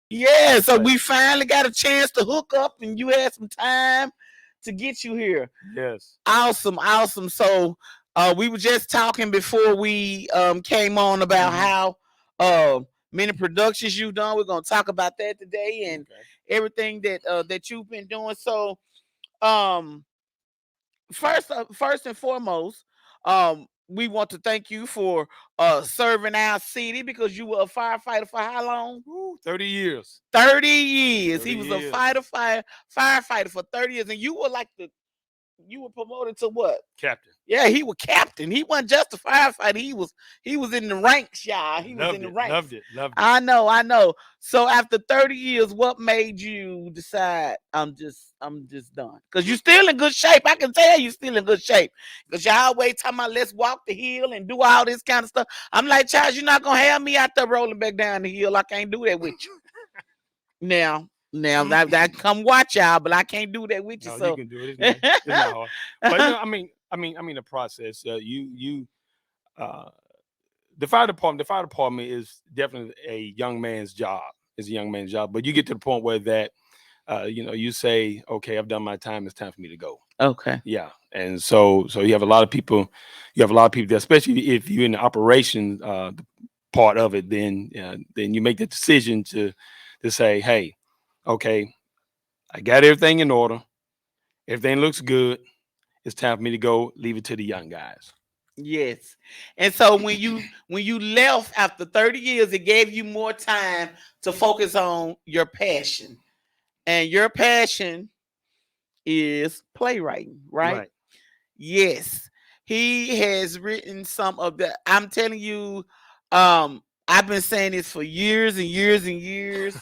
Yeah, so we finally got a chance to hook up, and you had some time to get you here. Yes. Awesome, awesome. So we were just talking before we came on about Mm-hmm. how uh many productions you've done. We're gonna talk about that today and Okay. everything that you've been doing. So um first and foremost, we want to thank you for serving our city because you were a firefighter for how long? Woo, 30 years. 30 years. 30 He was a years. firefighter for 30 years, and you were like you were promoted to what? Captain. Yeah, he was captain. He wasn't just a firefighter. He was in the ranks, y'all. He was in Loved the it. ranks. Loved it. Loved it. I know, I know. So after 30 years, what made you decide I'm just done? Because you're still in good shape. I can tell you still in good shape. Because y'all always talking about let's walk the hill and do all this kind of stuff. I'm like, Charles, you're not gonna have me out there rolling back down the hill. I can't do that with you. Now that come watch y'all, but I can't do that with you. No, you So can do it. It's not hard. But no, I mean the process. Uh, the fire department is definitely a young man's job. It's a young man's job. But you get to the point where that, you say, okay, I've done my time. It's time for me to go. okay. Yeah, and so you have a lot of people. You have a lot of people, especially if you're in the operation part of it. Then you make the decision to say, hey, okay, I got everything in order. Everything looks good. It's time for me to go. Leave it to the young guys. Yes. And so when you left after 30 years, it gave you more time to focus on your passion. And your passion is playwriting, right? Right. Yes. He has written some of the I'm telling you, I've been saying this for years and years and years.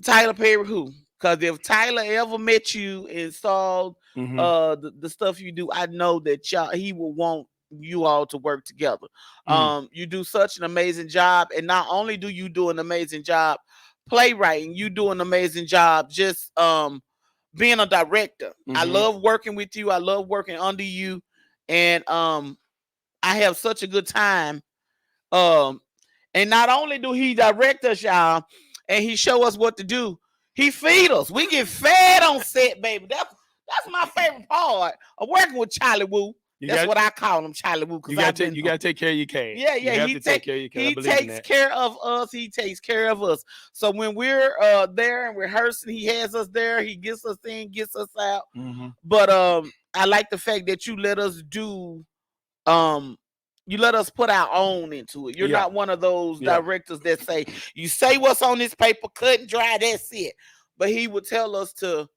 Tyler Perry who? Because if Tyler ever met you and saw Mm-hmm. the stuff you do, I know that he will want you all to work together. Mm. You do such an amazing job, and not only do you do an amazing job playwriting, you do an amazing job just being a director. I Mm-hmm. love working with you. I love working under you, and I have such a good time. Um, and not only do he direct us, y'all, and he show us what to do, he feed us. We get fed on set, baby. That's my favorite part of working with Charlie Woo. You That's got what I call him, Charlie Woo, you because got I've to take been. you got to take care of your cast. Yeah, You yeah. have to take care of your cast. I He believe in takes that. care of us. He takes care of us. So when we're there and rehearsing, he has us there. He gets us in, gets us out. Mm-hmm. But I like the fact that you let us do um you let us put our own into it. You're Yeah. not one of those Yeah. directors that say, you say what's on this paper, cut and dry, that's it. But he would tell us to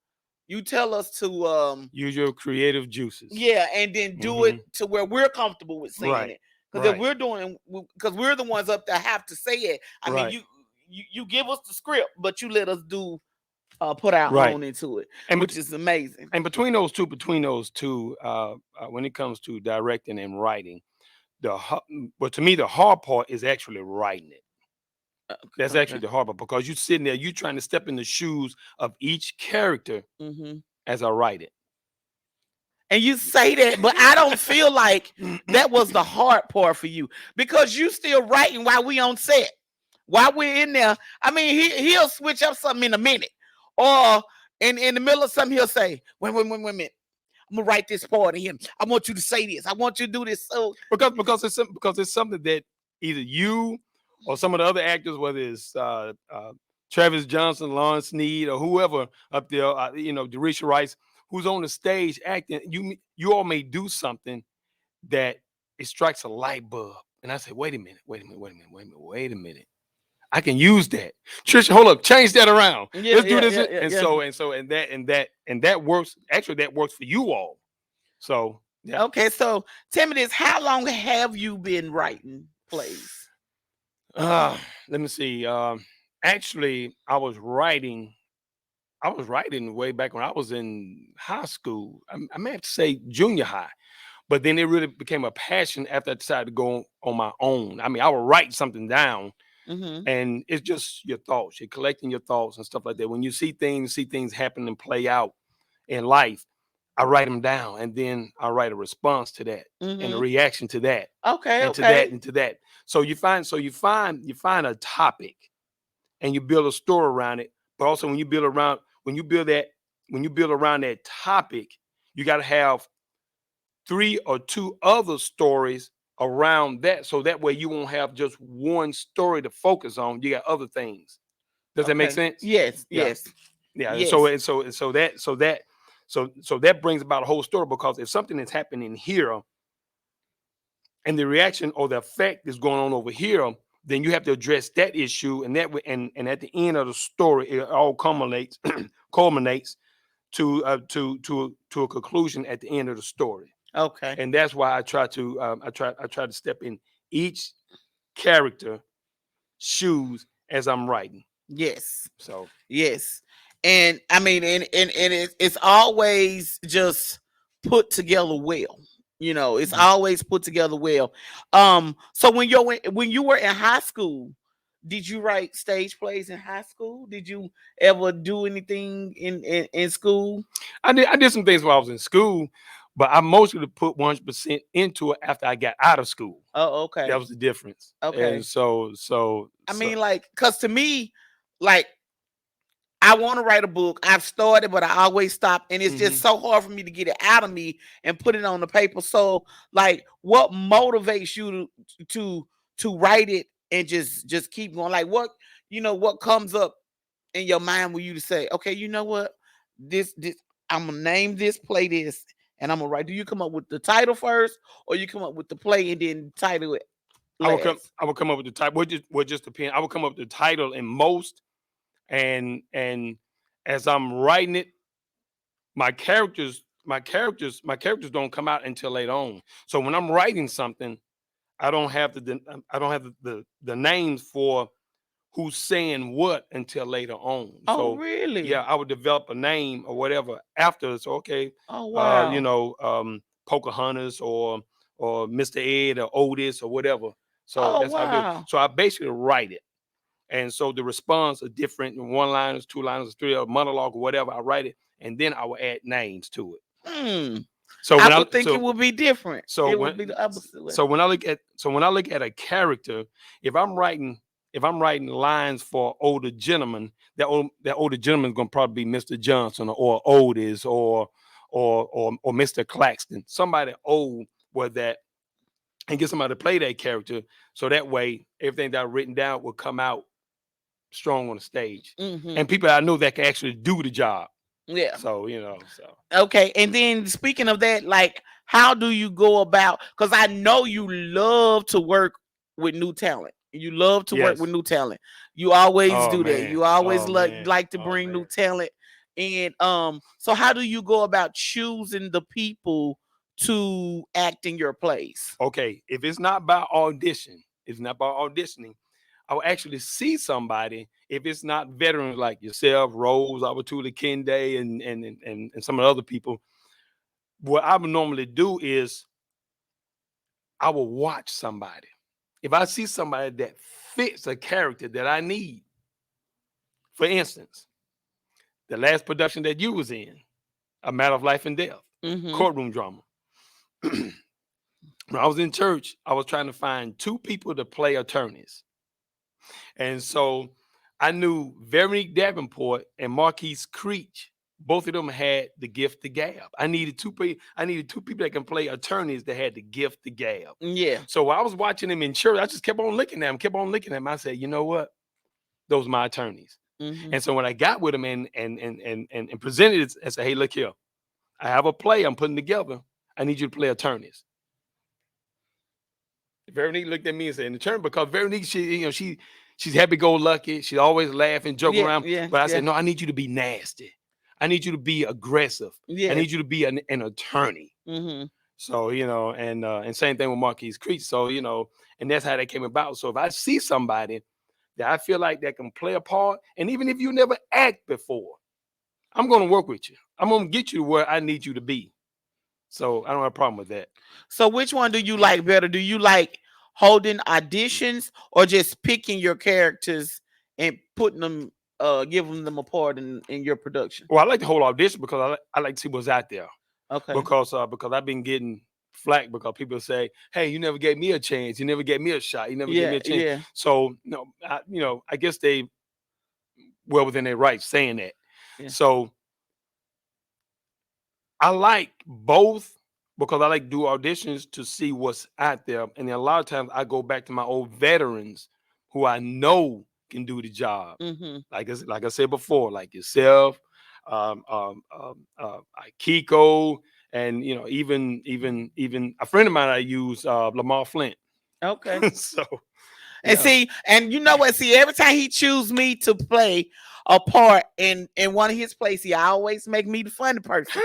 you tell us to Use your creative juices. yeah, and then do it Mm-hmm. to where we're comfortable with saying Right. it. Because if Right. we're doing because we're the ones up there have to say it. I mean, Right. you give us the script, but you let us do put our Right. own into it, And which is amazing. between those two, when it comes to directing and writing, but to me the hard part is actually writing it. That's actually Okay. the hard part because you're sitting there, you trying to step in the shoes of each character Hmm. as I write it. And you say that, but I don't feel like that was the hard part for you because you still writing while we on set, while we're in there. I mean, he'll switch up something in a minute, or in the middle of something he'll say, wait a minute. I'm gonna write this part in him. I want you to say this. I want you to do this. So Because it's something that either you or some of the other actors, whether it's Travis Johnson, Lawrence Sneed, or whoever up there, Derisha Rice, who's on the stage acting, you all may do something that it strikes a light bulb, and I say, wait a minute. I can use that. Trisha, hold up, change that around. yeah, Let's do yeah, this. yeah, yeah, And yeah. that works. Actually, that works for you all. So yeah. Okay, so tell me this: how long have you been writing plays? Uh, Let me see. Actually, I was writing way back when I was in high school. I may have to say junior high, but then it really became a passion after I decided to go on my own. I mean, I would write something down, Mm-hmm. and it's just your thoughts. You're collecting your thoughts and stuff like that. When you see things happen and play out in life, I write them down, and then I write a response to that and a Mm-hmm. reaction to that Okay, and to that okay. and to that. So you find a topic, and you build a story around it. But also when you build around that topic, you got to have 3 or 2 other stories around that, so that way you won't have just one story to focus on. You got other things. Does that make Okay. sense? Yes, Yeah, yes, yeah. And so yes. and so and so that so that so that brings about a whole story, because if something is happening here and the reaction or the effect is going on over here, then you have to address that issue, and that way, and at the end of the story, it all culminates to a conclusion at the end of the story. Okay. And that's why I try to step in each character shoes as I'm writing. Yes. So Yes. And I mean, and it's always just put together well. It's mhm. always put together well. So when you were in high school, did you write stage plays in high school? Did you ever do anything in school? I did some things while I was in school, but I mostly put 100% into it after I got out of school. Oh, That okay. was the difference. And Okay. I so mean, like, cause to me, like, I want to write a book. I've started, but I always stop, and it's just mhm. so hard for me to get it out of me and put it on the paper. So, like, what motivates you to write it and just keep going? Like, what comes up in your mind when you to say, okay, you know what, this I'm gonna name this play this, and I'm gonna write. Do you come up with the title first, or you come up with the play and then title it I would come last? I would come up with the title. What just depend. I would come up with the title in most, and as I'm writing it, my characters don't come out until later on. So when I'm writing something, I don't have the names for who's saying what until later on. Oh, So yeah, really? I would develop a name or whatever after. So okay, Oh, wow. Pocahontas or Mr. Ed or Otis or whatever. So Oh, that's how I do it. wow. So I basically write it. And so the response are different, one liners, two liners, three, or monologue or whatever. I write it, and then I will add names to it. Hmm. So I when I would think it so would be different. so It would be when the opposite way. so when I look at a character, if I'm writing lines for older gentlemen, that older gentleman is gonna probably be Mr. Johnson or Otis or Mr. Claxton, somebody old, where that, and get somebody to play that character, so that way everything that I've written down will come out strong on the stage, Hmm. and people I know that can actually do the job. Yeah. So. Okay. And then speaking of that, like, how do you go about? Because I know you love to work with new talent. You love to work with Yes. new talent. You always Oh do that. man. You always Oh man. like to Oh bring new man. talent. And so how do you go about choosing the people to act in your plays? Okay. If it's not by audition, it's not by auditioning. I will actually see somebody. If it's not veterans like yourself, Rose, Abatula Kende, and some of the other people, what I would normally do is I will watch somebody. If I see somebody that fits a character that I need, for instance, the last production that you was in, A Matter of Life and Death, Mm-hmm. courtroom drama. When I was in church, I was trying to find 2 people to play attorneys. And so I knew Veronique Davenport and Marquise Creech. Both of them had the gift to gab. I needed two people that can play attorneys that had the gift to gab. Yeah. So while I was watching them in church, I just kept on looking at them, I said, you know what? Those are my attorneys. Mm-hmm. And so when I got with them and presented it and said, hey, look here, I have a play I'm putting together. I need you to play attorneys. Veronique looked at me and said, "In the turn," because Veronique, she's happy-go-lucky. She's always laughing, joking Yeah. around. Yeah. But I Yeah. said, "No, I need you to be nasty. I need you to be aggressive. I Yes. need you to be an attorney." Mm-hmm. So and same thing with Marquise Creech. So and that's how that came about. So if I see somebody that I feel like that can play a part, and even if you never act before, I'm going to work with you. I'm going to get you to where I need you to be. So I don't have a problem with that. So which one do you like better? Do you like holding auditions or just picking your characters and putting them giving them a part in your production? Well, I like the whole audition because I like to see what's out there. Okay. Because I've been getting flack because people say, "Hey, you never gave me a chance. You never gave me a shot. You never gave me Yeah, a chance." yeah. So no, I guess they well within their rights saying that. Yeah. So I like both because I like to do auditions to see what's out there. And then a lot of times I go back to my old veterans who I know can do the job. Mm-hmm. Like I said before, like yourself, Kiko, and even a friend of mine I use, Lamar Flint. Okay. So And yeah. see, and you know what? See, every time he choose me to play a part in one of his plays, he always make me the funny person.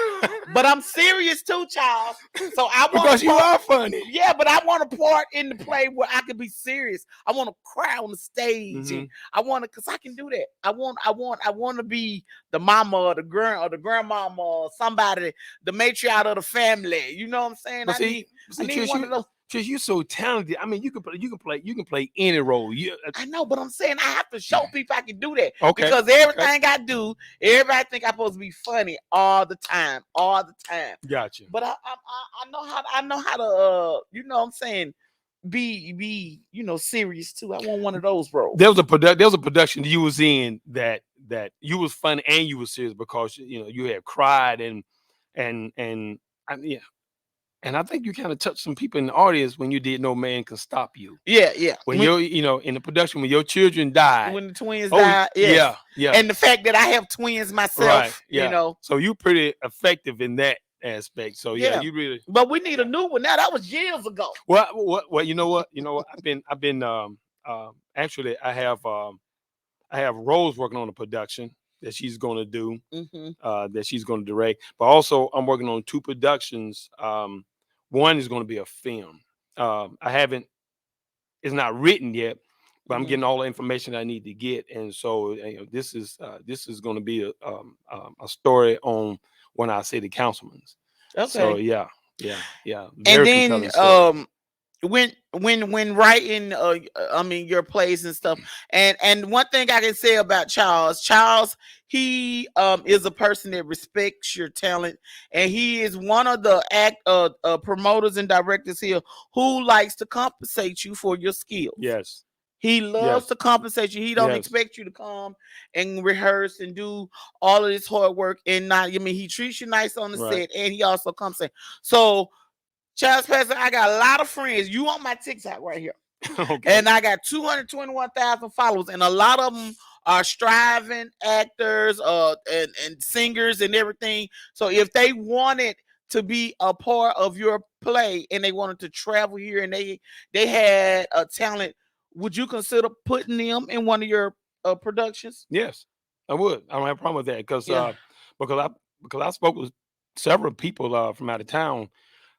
But I'm serious too, Charles. So I want Because a you part. are funny. Yeah, but I want a part in the play where I can be serious. I want to cry on the stage, and I want to, cause I can do that. I want to be the mama or the girl or the grandmama or somebody, the matriarch of the family. You know what I'm saying? But I need Trish, one of those. Trish, you're so talented. I mean, you can play any role. I know, but I'm saying I have to show people I can do that Okay. because everything I do, everybody think I'm supposed to be funny all the time. Gotcha. But I know how to you know what I'm saying, be serious too. I want one of those roles. There was a production you was in that you was funny and you was serious because you had cried and yeah. And I think you kind of touched some people in the audience when you did No Man Can Stop You. Yeah. When you're, in the production, when your children died. When the twins died, yes. Yeah. And the fact that I have twins myself, Right, yeah. So you pretty effective in that aspect. So yeah, you really. But we need a new one now. That was years ago. Well, you know what? I've been actually I have Rose working on a production that she's going to do, that she's going to direct. But also, I'm working on 2 productions. One is going to be a film. I haven't. It's not written yet, but I'm getting all the information I need to get. And so, this is going to be a story on When I Say the Councilman. Okay. So yeah. And Very then compelling story. when writing your plays and stuff, and one thing I can say about Charles, he is a person that respects your talent, and he is one of the promoters and directors here who likes to compensate you for your skills. Yes. He loves to compensate you. He don't expect you to come and rehearse and do all of this hard work and not. I mean, he treats you nice on the set, and he also compensates. So, Charles Patterson, I got a lot of friends. You on my TikTok right here. Okay. And I got 221,000 followers, and a lot of them are striving actors and singers and everything. So if they wanted to be a part of your play and they wanted to travel here and they had a talent, would you consider putting them in one of your productions? Yes, I would. I don't have a problem with that because I spoke with several people from out of town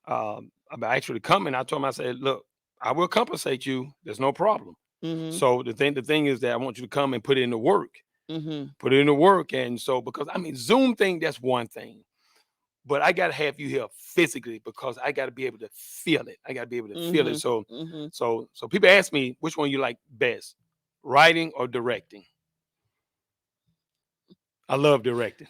about actually coming. I told them, I said, look, I will compensate you. There's no problem. So the thing is that I want you to come and put in the work. Put it in the work. And so because Zoom thing, that's one thing. But I gotta have you here physically because I gotta be able to feel it. I gotta be able to feel it. So so people ask me which one you like best, writing or directing. I love directing.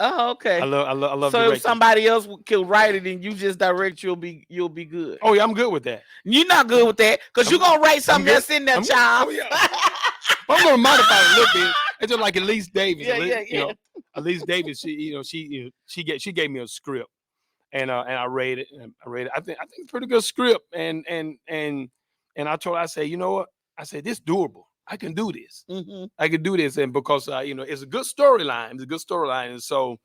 Oh, okay. I love so directing. If somebody else could write it and you just direct, you'll be good. Oh yeah, I'm good with that. You're not good with that because you're gonna write something else in there, child. Oh yeah. I'm gonna modify it a little bit. It's just like Elise Davis. Elise Davis, she gave me a script and I read it. I think it's a pretty good script. And I told her, I said, you know what? I said, this doable. I can do this. I can do this. And because it's a good storyline. It's a good storyline.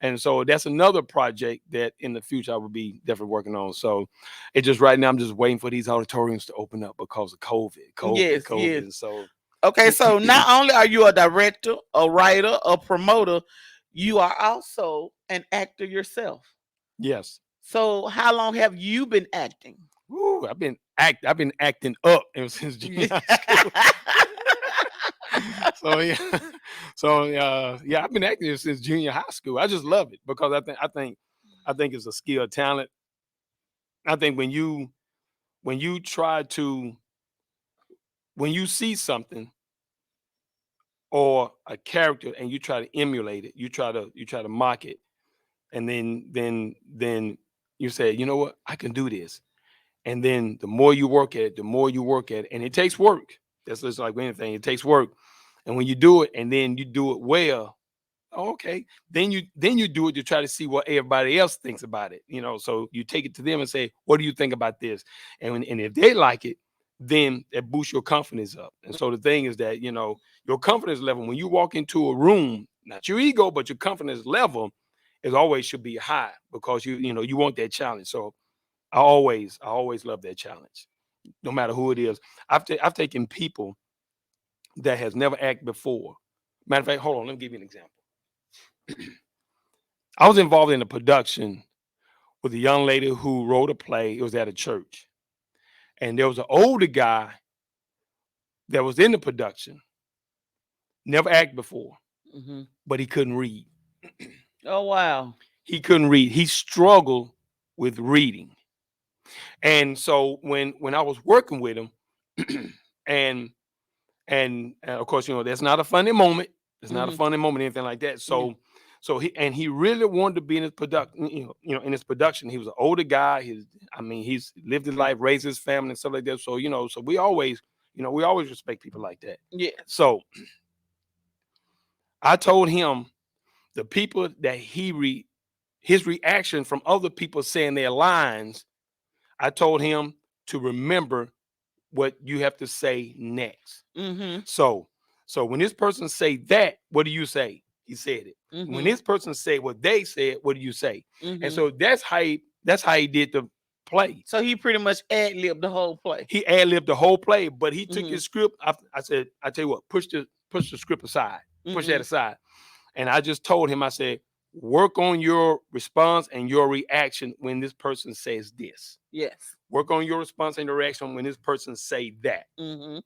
And so that's another project that in the future I will be definitely working on. So it just right now I'm just waiting for these auditoriums to open up because of COVID. Yes. So okay, so not only are you a director, a writer, a promoter, you are also an actor yourself. Yes. So how long have you been acting? Ooh, I've been acting up ever since junior high school. I've been acting since junior high school. I just love it because I think it's a skill, talent. I think when you see something or a character and you try to emulate it, you try to mock it, and then you say, you know what, I can do this. And then the more you work at it, and it takes work. That's just like anything, it takes work. And when you do it and then you do it well, okay, then you do it to try to see what everybody else thinks about it. So you take it to them and say, what do you think about this? And if they like it, then that boosts your confidence up. And so the thing is that your confidence level when you walk into a room, not your ego, but your confidence level is always should be high, because you want that challenge. So I always love that challenge, no matter who it is. I've taken people that has never acted before. Matter of fact, hold on, let me give you an example. I was involved in a production with a young lady who wrote a play. It was at a church. And there was an older guy that was in the production, never acted before, Mm-hmm. but he couldn't read. Oh wow. He couldn't read. He struggled with reading. And so when I was working with him, and of course, that's not a funny moment. It's not a Mm-hmm. funny moment, anything like that. Yeah. So he really wanted to be in his production, in his production. He was an older guy. He's lived his life, raised his family and stuff like that. So, so we always respect people like that. Yeah. So I told him the people that his reaction from other people saying their lines, I told him to remember what you have to say next. Mm-hmm. So when this person say that, what do you say? He said it. Mm-hmm. When this person say what they said, what do you say? Mm-hmm. And so that's how he did the play. So he pretty much ad-libbed the whole play. He ad-libbed the whole play, but he took Mm-hmm. his script. I said, I tell you what, push the script aside, push that Mm-hmm. aside. And I just told him, I said, work on your response and your reaction when this person says this. Yes. Work on your response and your reaction when this person say that. Mm-hmm.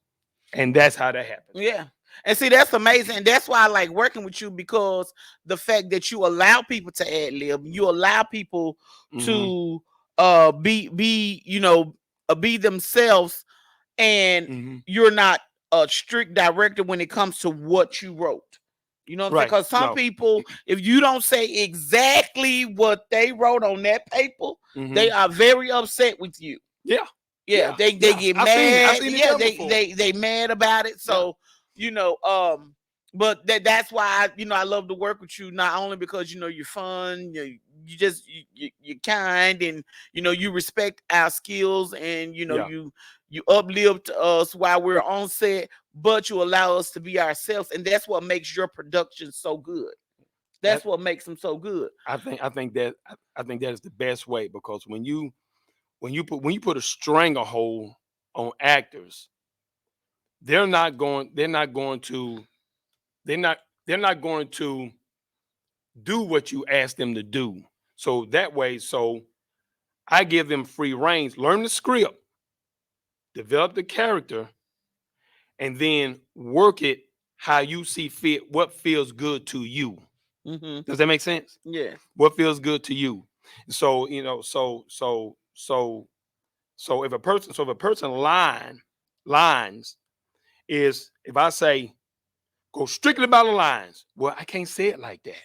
And that's how that happens. Yeah. And see, that's amazing. And that's why I like working with you, because the fact that you allow people to ad lib, you allow people to be themselves, and you're not a strict director when it comes to what you wrote. You know what I'm saying? Right. Because some No. people, if you don't say exactly what they wrote on that paper, they are very upset with you. Yeah. Yeah, they get mad. I've seen it done before. They mad about it. So but that's why I love to work with you, not only because you're fun, you're kind, and you respect our skills, and you uplift us while we're on set, but you allow us to be ourselves, and that's what makes your production so good. That's what makes them so good. I think that is the best way, because when you put a stranglehold on actors, they're not going to do what you ask them to do. So that way, I give them free reins, learn the script, develop the character, and then work it how you see fit, what feels good to you. Does that make sense? Yeah. What feels good to you? So, so if a person lines is, if I say go strictly by the lines, well, I can't say it like that.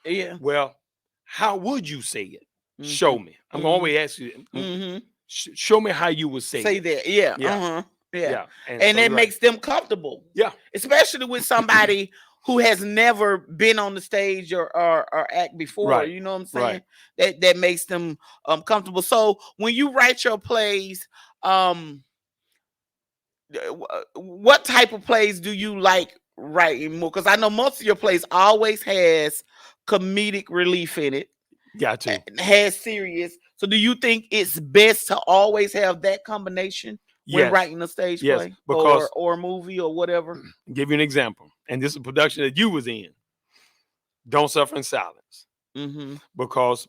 Yeah. Well, how would you say it? Show me. I'm gonna always ask you. Show me how you would say that. Yeah. Yeah. Yeah. And so it makes them comfortable. Yeah. Especially with somebody who has never been on the stage or act before. Right. You know what I'm saying? That makes them comfortable. So when you write your plays, what type of plays do you like writing more? Because I know most of your plays always has comedic relief in it. Got to. Has serious. So do you think it's best to always have that combination when writing a stage play because, or a movie or whatever? Give you an example. And this is a production that you was in. Don't Suffer in Silence. Because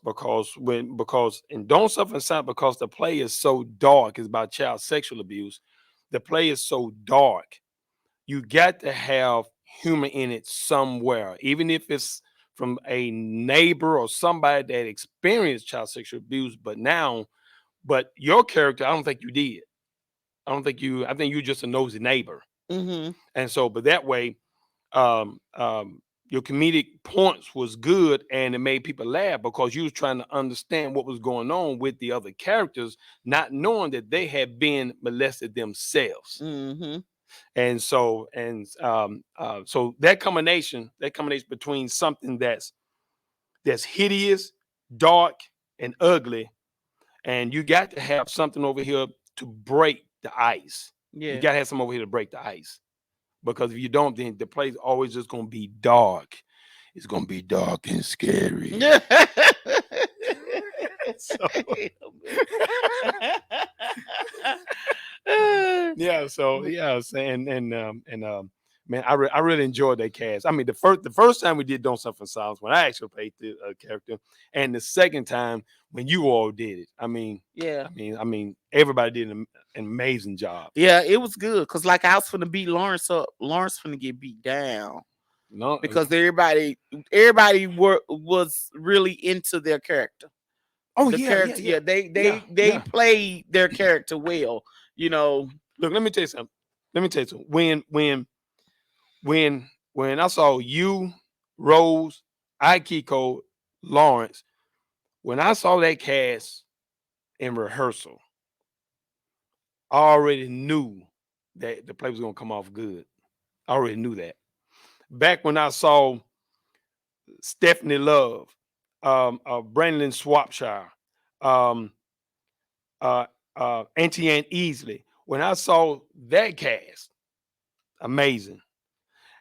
in Don't Suffer in Silence, because the play is so dark, it's about child sexual abuse. The play is so dark. You got to have humor in it somewhere, even if it's from a neighbor or somebody that experienced child sexual abuse. But your character, I don't think you did. I think you're just a nosy neighbor. And so, but that way, your comedic points was good, and it made people laugh because you was trying to understand what was going on with the other characters, not knowing that they had been molested themselves. And so that combination between something that's hideous, dark, and ugly, and you got to have something over here to break the ice. You Yeah. got to have something over here to break the ice, because if you don't, then the place always just gonna be dark. It's gonna be dark and scary. Yeah. So Wait a minute. yeah, so yeah, man, I really enjoyed that cast. I mean, the first time we did Don't Suffer in Silence, when I actually played the character, and the second time when you all did it. Yeah. Everybody did an amazing job. Yeah, it was good because like I was finna beat Lawrence up. Lawrence finna get beat down No, because was really into their character. oh The yeah, character, yeah, yeah, they yeah. played their character well, you know. Look, let me tell you something. When I saw you, Rose, Aikiko, Lawrence, when I saw that cast in rehearsal, I already knew that the play was gonna come off good. I already knew that. Back when I saw Stephanie Love, Brandon Swapshire, um, Auntie Ann Easley, when I saw that cast, amazing.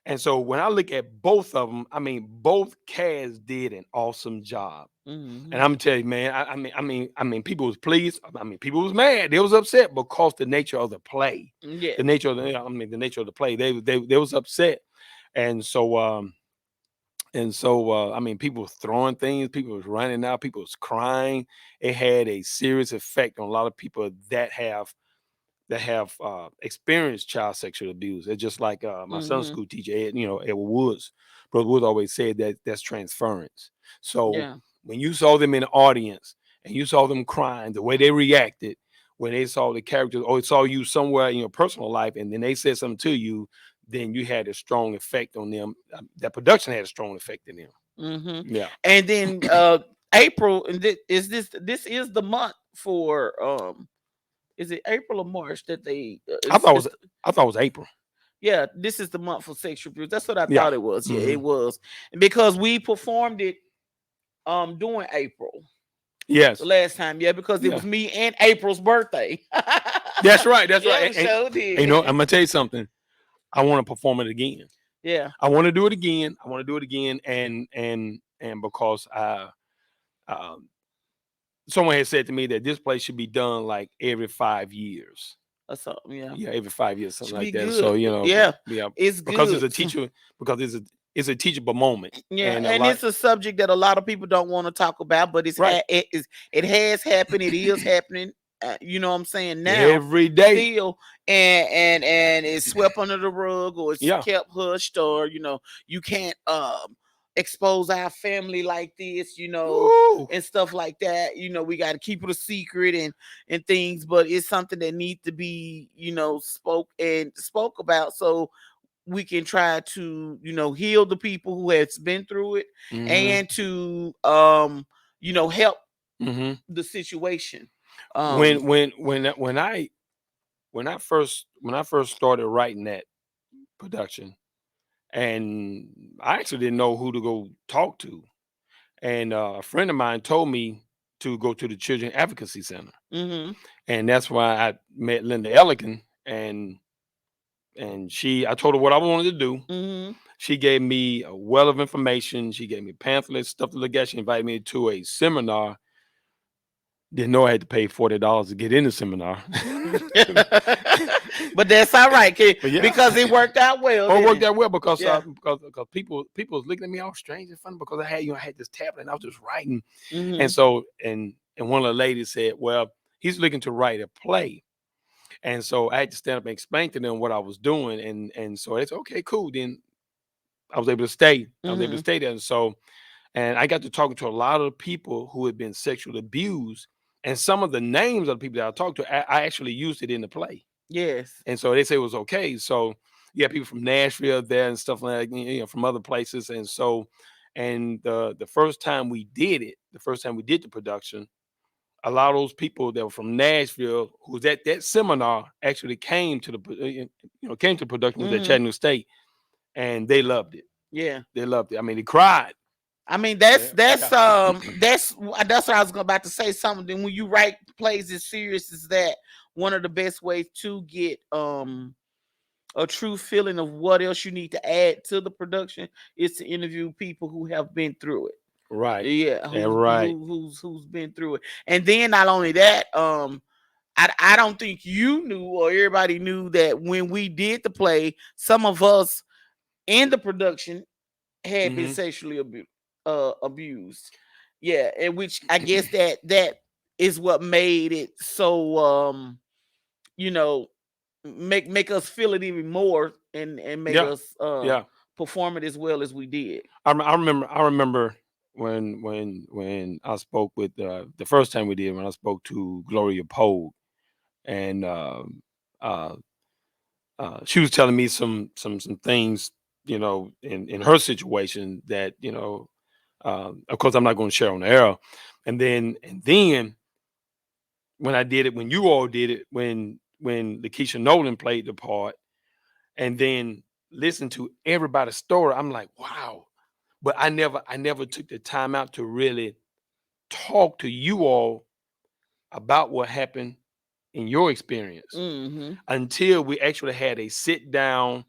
And so when I look at both of them, both casts did an awesome job. And Hmm. I'm gonna tell you, man, people was pleased. People was mad. They was upset because the nature of the play, Yeah. the nature of the nature of the play. They was upset, and people was throwing things. People was running out. People was crying. It had a serious effect on a lot of people that have experienced child sexual abuse. It's just like my son's Hmm. school teacher, Edward Woods. Brother Woods always said that that's transference. So Yeah. when you saw them in the audience and you saw them crying, the way they reacted when they saw the characters or saw you somewhere in your personal life, and then they said something to you, then you had a strong effect on them. That production had a strong effect in them. Hmm. Yeah, And then April, and this is the month for is it April or March that they I thought it it's was I thought it was April. yeah, this is the month for sexual abuse. That's what I Yeah. thought it was. Yeah, Hmm. it was. And because we performed it during April the Yes. last time, yeah, because it Yeah. was me and April's birthday. That's right. That's right. Yeah, we sure I'm did. gonna tell you something. I want to perform it again. Yeah. I want to do it again. I want to do it again, and because um, someone had said to me that this place should be done like every 5 years. Or something, yeah. Yeah, every 5 years, something Should be like that. good. So Yeah. yeah, It's because it's good. a teacher, because it's a teachable moment, Yeah, and a and lot it's a subject that a lot of people don't want to talk about, but right it has happened. It is happening. You know what I'm saying now, every day. still, and it's swept under the rug or it's Yeah. kept hushed, or you can't expose our family like this, Ooh. and stuff like that. We got to keep it a secret and things, but it's something that needs to be spoke about, so we can try to heal the people who has been through it, Mm-hmm. and to help Mm-hmm. the situation. When um when when when I when I first started writing that production, and I actually didn't know who to go talk to. And a friend of mine told me to go to the Children Advocacy Center, mhm and that's why I met Linda Ellikin. And I told her what I wanted to do. mhm She gave me a well of information. She gave me pamphlets, stuff to look at. She invited me to a seminar. Didn't know I had to pay $40 to get in the seminar. but that's all right, But yeah, because it worked out well, oh, it didn't worked it? out well because Yeah. people was looking at me all strange and funny because I had this tablet and I was just writing. And Mhm. so and one of the ladies said, "Well, he's looking to write a play." And so I had to stand up and explain to them what I was doing. And so it's okay, cool. Then I was able to stay. I was able to Mhm. stay there. And I got to talking to a lot of people who had been sexually abused. And some of the names of the people that I talked to, I actually used it in the play. Yes. And so they say it was okay. So you have people from Nashville there and stuff like that, from other places. And so, and the first time we did it, the first time we did the production, a lot of those people that were from Nashville who was at that seminar actually came to came to productions at Chattanooga State, and they loved it. Yeah. They loved it. I mean, they cried. I mean, that's Yeah. that's what I was about to say. Something when you write plays as serious as that, one of the best ways to get a true feeling of what else you need to add to the production is to interview people who have been through it. Right. Yeah, Right. who's been through it. And then not only that, I don't think you knew or everybody knew that when we did the play, some of us in the production had been sexually abused. Yeah, and which I guess that is what made it so you know, make us feel it even more and make Yeah. us Yeah. perform it as well as we did. I remember when I spoke with the first time we did, when I spoke to Gloria Pogue, and she was telling me some things, in her situation that, of course I'm not going to share on the air. And then when I did it, when you all did it, when Lakeisha Nolan played the part, and then listen to everybody's story, I'm like, wow. But I never took the time out to really talk to you all about what happened in your experience until we actually had a sit down.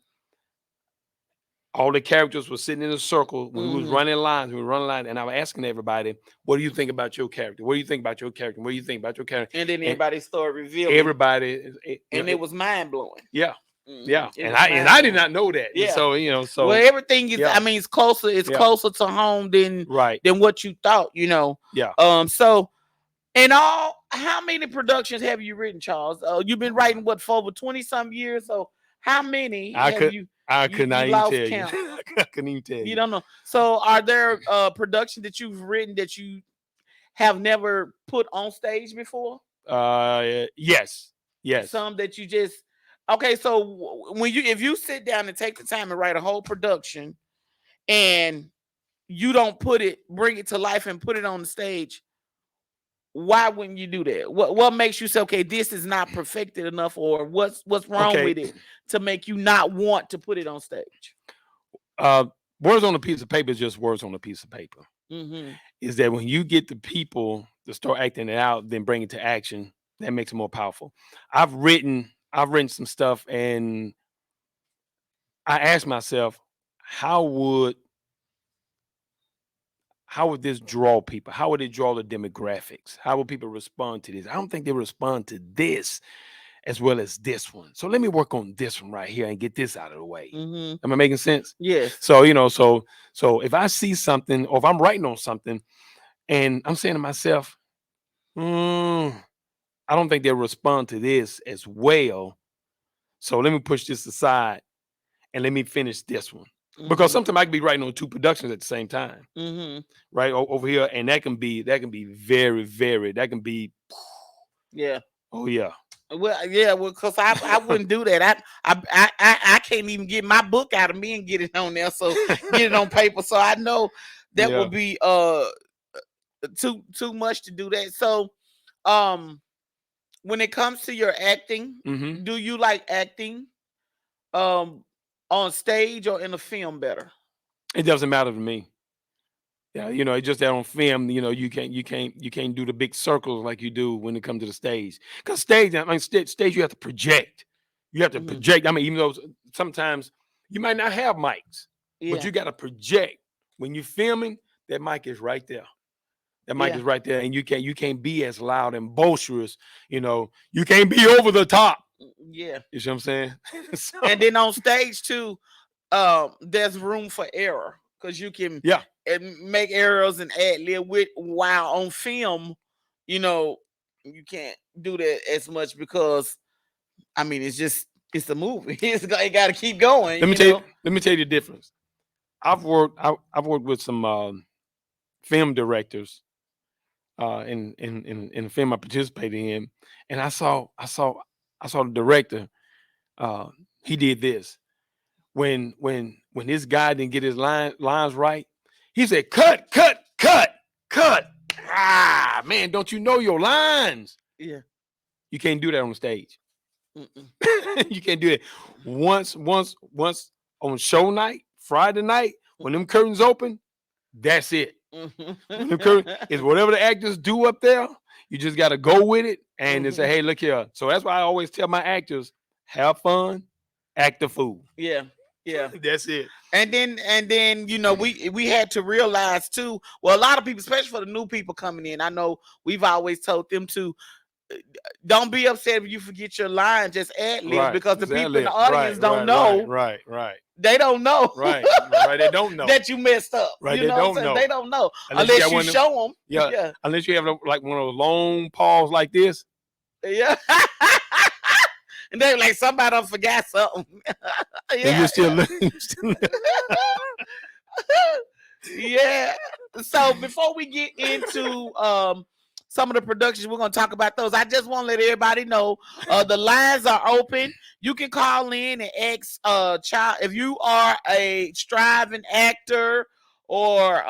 All the characters were sitting in a circle when we was running lines. We were running lines, and I was asking everybody, "What do you think about your character? What do you think about your character? What do you think about your character?" And then everybody started revealing. Everybody, and it was mind blowing. Yeah. Yeah, It and was I did not know that. Yeah. So well, everything is. yeah. I mean, it's closer. It's Yeah. closer to home than Right. than what you thought. Yeah. So, in all, how many productions have you written, Charles? You've been writing what for over 20-some years. So, how many I have could you? I could not even lost tell count? you. I couldn't even tell you. You don't know. So, are there productions that you've written that you have never put on stage before? Yes. Some that you just okay. So if you sit down and take the time and write a whole production, and you don't bring it to life and put it on the stage, why wouldn't you do that? What makes you say, okay, this is not perfected enough, or what's wrong with it to make you not want to put it on stage? Words on a piece of paper is just words on a piece of paper. Is that when you get the people to start acting it out, then bring it to action, that makes it more powerful. I've written some stuff, and I asked myself, how would this draw people? How would it draw the demographics? How would people respond to this? I don't think they respond to this as well as this one. So let me work on this one right here and get this out of the way. Am I making sense? Yes. So, so if I see something, or if I'm writing on something and I'm saying to myself, I don't think they'll respond to this as well. So let me push this aside and let me finish this one. Because sometimes I can be writing on two productions at the same time, right over here, and that can be very, very. That can be, yeah. Oh yeah. Well, yeah. Well, because I wouldn't do that. I can't even get my book out of me and get it on there. So get it on paper. So I know that would be too much to do that. So, when it comes to your acting, do you like acting? On stage or in a film better? It doesn't matter to me. Yeah, it's just that on film, you can't do the big circles like you do when it comes to the stage. Because stage you have to project. You have to project. I mean, even though sometimes you might not have mics, but you got to project. When you're filming, that mic is right there. That mic is right there, and you can't be as loud and boisterous. You can't be over the top. Yeah. You see what I'm saying? So, and then on stage too, there's room for error because you can make errors and ad lib with. While on film, you can't do that as much because, I mean, it's a movie. It got to keep going. Let me tell you the difference. I've worked with some film directors in a film I participated in, and I saw the director. He did this when this guy didn't get his lines right. He said, "Cut, cut, cut, cut." man, don't you know your lines? Yeah. You can't do that on the stage. Mm-mm. You can't do it. Once on show night, Friday night, when them curtains open, that's it. When them curtains is whatever the actors do up there, you just got to go with it and they say, hey, look here. So that's why I always tell my actors, have fun, act the fool. Yeah. Yeah. That's it. And then you know we had to realize too. Well, a lot of people, especially for the new people coming in, I know we've always told them to don't be upset if you forget your line. Just ad lib because the people in the audience don't know. Right. They don't know. Right. They don't know that you messed up. Right. You They know don't know. They don't know Unless unless you show them. Yeah. Unless you have like one of those long pause like this. Yeah. And they're like, somebody done forgot something. Yeah. And you're still looking. Yeah. So before we get into some of the productions, we're going to talk about those. I just want to let everybody know the lines are open. You can call in and ask child if you are a striving actor or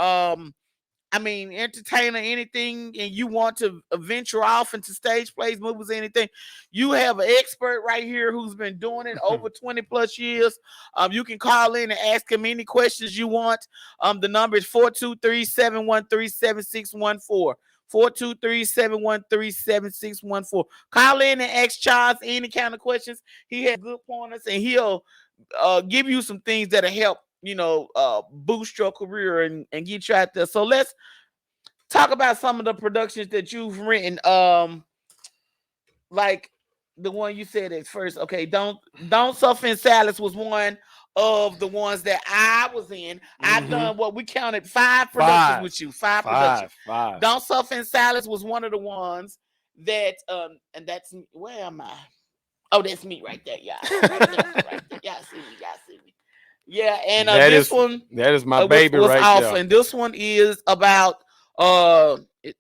entertainer, anything, and you want to venture off into stage plays, movies, anything, you have an expert right here who's been doing it over 20 plus years. You can call in and ask him any questions you want. The number is 423-713-7614. 423-713-7614. Call in and ask Charles any kind of questions. He has good pointers, and he'll give you some things that'll help boost your career and get you out there. So let's talk about some of the productions that you've written. Like the one you said at first. Okay, Don't Suffer in Silence was one of the ones that I was in. I've done what we counted 5 productions with you. 5 productions. 5. Don't Suffer in Silence was one of the ones that and that's where am I? Oh, that's me right there, y'all. Right there. Y'all see me. Yeah, and that is my baby was right awesome. there. And this one is about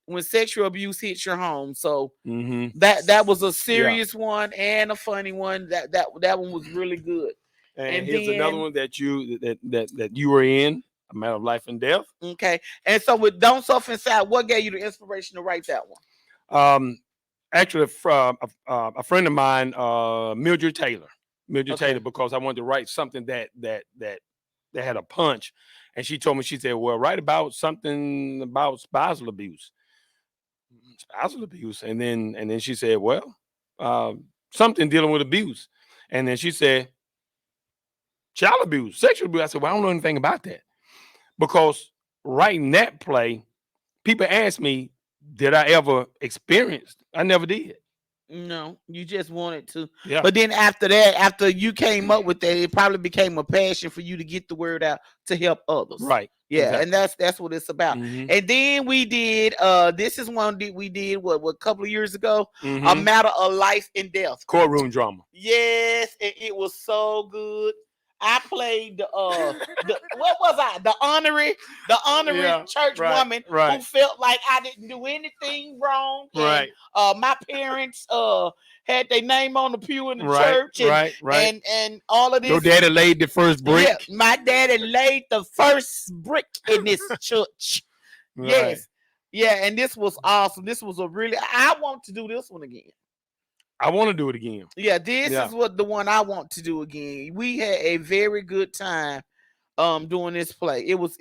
when sexual abuse hits your home. So that was a serious one and a funny one. That one was really good. And here's another one that you were in, A Matter of Life and Death. Okay. And so with Don't Suffer Inside, what gave you the inspiration to write that one? Actually, a friend of mine, Mildred Taylor, because I wanted to write something that had a punch, and she told me, she said, "Well, write about something about spousal abuse, and then she said, well, something dealing with abuse, and then she said, child abuse, sexual abuse." I said, "Well, I don't know anything about that," because writing that play, people ask me, did I ever experience? I never did. No, you just wanted to. Yeah. But then after that, after you came up with that, it probably became a passion for you to get the word out to help others. Right. Yeah, Exactly. and that's what it's about. And then we did this is one that we did what a couple of years ago, A Matter of Life and Death. Courtroom drama. Yes, and it was so good. I played the what was I? The honorary church woman who felt like I didn't do anything wrong. And, my parents had their name on the pew in the church. And all of this. Your daddy laid the first brick. Yeah, my daddy laid the first brick in this church. Yes. Yeah, and this was awesome. This was I want to do this one again. I want to do it again. Yeah, this is the one I want to do again. We had a very good time doing this play. It was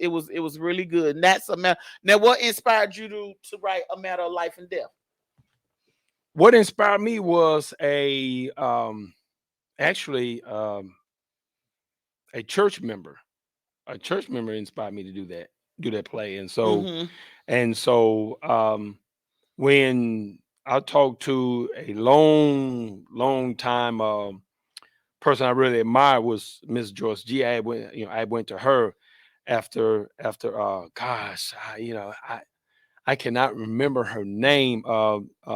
really good. And that's a matter. Now, what inspired you to write A Matter of Life and Death? What inspired me was a church member. A church member inspired me to do that play. And so when I talked to a long time person I really admired was Miss Joyce G. I went to her after I cannot remember her name.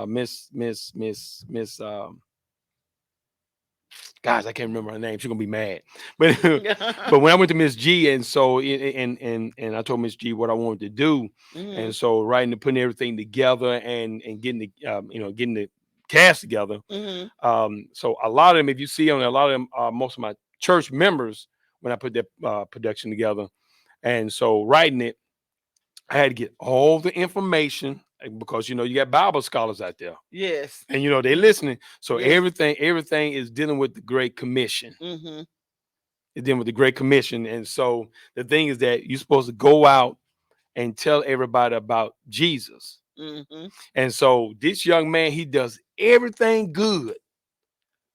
Miss I can't remember her name. She's gonna be mad. But when I went to Miss G, and so and I told Miss G what I wanted to do, and so putting everything together and getting the cast together. So a lot of them, if you see on a lot of them, most of my church members when I put that production together, and so writing it, I had to get all the information because you got Bible scholars out there, Yes. and they're listening. So Yes. everything is dealing with the Great Commission. Mm-hmm. It's dealing with the Great Commission, and so the thing is that you're supposed to go out and tell everybody about Jesus. Mm-hmm. And so this young man, he does everything good,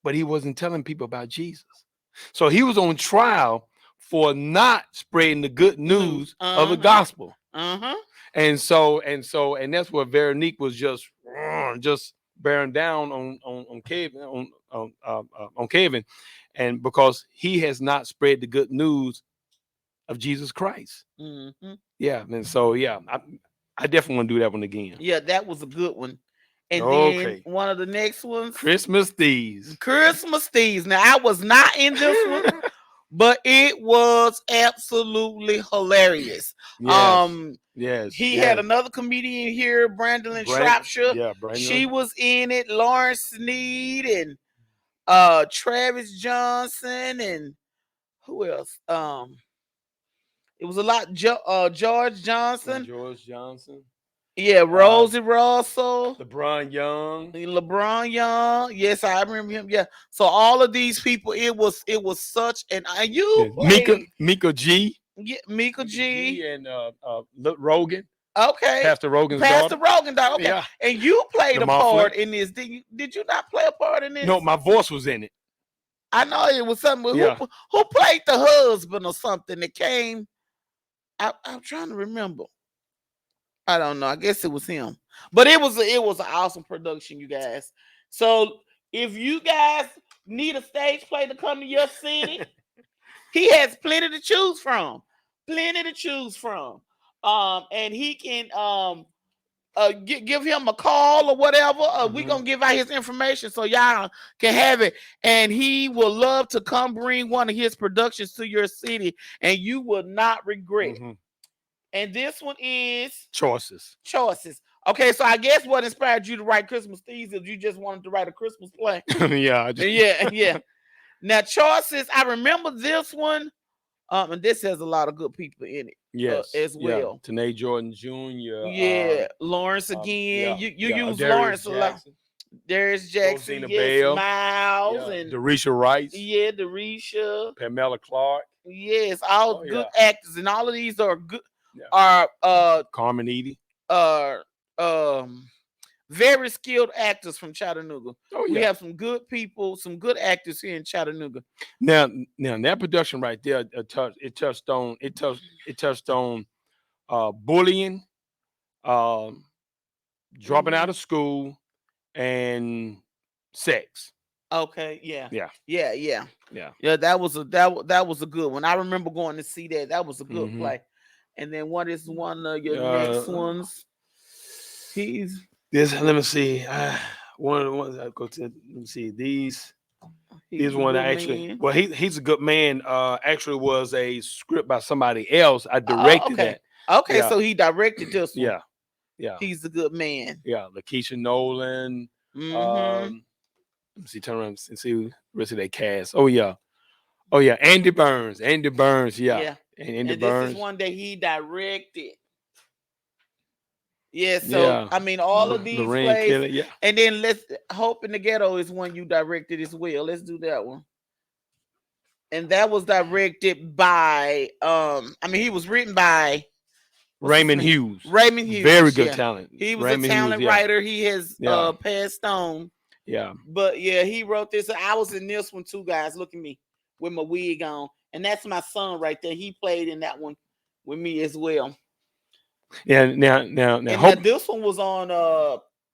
but he wasn't telling people about Jesus. So he was on trial for not spreading the good news of the gospel. Uh-huh. And that's what Veronique was just bearing down on Kevin on Kevin, and because he has not spread the good news of Jesus Christ. Mm-hmm. Yeah, and so I definitely want to do that one again. Yeah, that was a good one. And Okay. then one of the next ones, Christmas Thieves. Christmas Thieves. Now I was not in this one, but it was absolutely hilarious. Yes. He had another comedian here, Brandon Shropshire. Yeah, Brandon. She was in it. Lawrence Sneed and Travis Johnson and who else? It was a lot. George Johnson. George Johnson. Yeah, Rosie Russell. LeBron Young. LeBron Young. Yes, I remember him. Yeah. So all of these people, it was such an Mika G. Yeah, Mika G. And Rogan. Okay. Pastor Rogan's daughter. Okay. Yeah. And you played a part Moffley. in this. Did you not play a part in this? No, my voice was in it. I know it was something. Yeah. Who played the husband or something that came? I'm trying to remember. I don't know. I guess it was him. But it was an awesome production, you guys. So if you guys need a stage play to come to your city, he has plenty to choose from. And he can give him a call or whatever. We're gonna give out his information so y'all can have it. And he will love to come bring one of his productions to your city, and you will not regret it. And this one is Choices. Okay, so I guess what inspired you to write Christmas Thieves is you just wanted to write a Christmas play. Yeah. Now, Choices, I remember this one. And this has a lot of good people in it. Yes, as well. Yeah. Tanae Jordan Jr. Yeah, Lawrence again. You use Lawrence a lot. Darius Jackson, Bell, Miles, and Darisha Rice. Yeah, Darisha. Pamela Clark. Yes, all good actors, and all of these are good. Are Carmen Edie. Very skilled actors from Chattanooga. Oh, yeah. We have some good people, some good actors here in Chattanooga. Now that production right there, it touched on bullying, dropping out of school, and sex. Okay, yeah. That was a good one. I remember going to see that. That was a good play. And then what is one of your next ones? Let me see. One of the ones I go to. Let me see these. He's one actually. Man. Well, he's a good man. Actually, was a script by somebody else. I directed that. Okay, so he directed this one. Yeah. He's a good man. Yeah, Lakeisha Nolan. Let me see. Turn around and see the rest of that cast. Oh yeah. Andy Burns. Yeah. And Burns. This is one that he directed. Yeah, so I mean, all of these plays, Kelly, and then Hope in the Ghetto is one you directed as well. Let's do that one. And that was directed by, he was written by Raymond Hughes. Very good talent. He was a talent writer. He has passed on. Yeah, but he wrote this. I was in this one too, guys. Look at me with my wig on, and that's my son right there. He played in that one with me as well. Yeah, now this one was on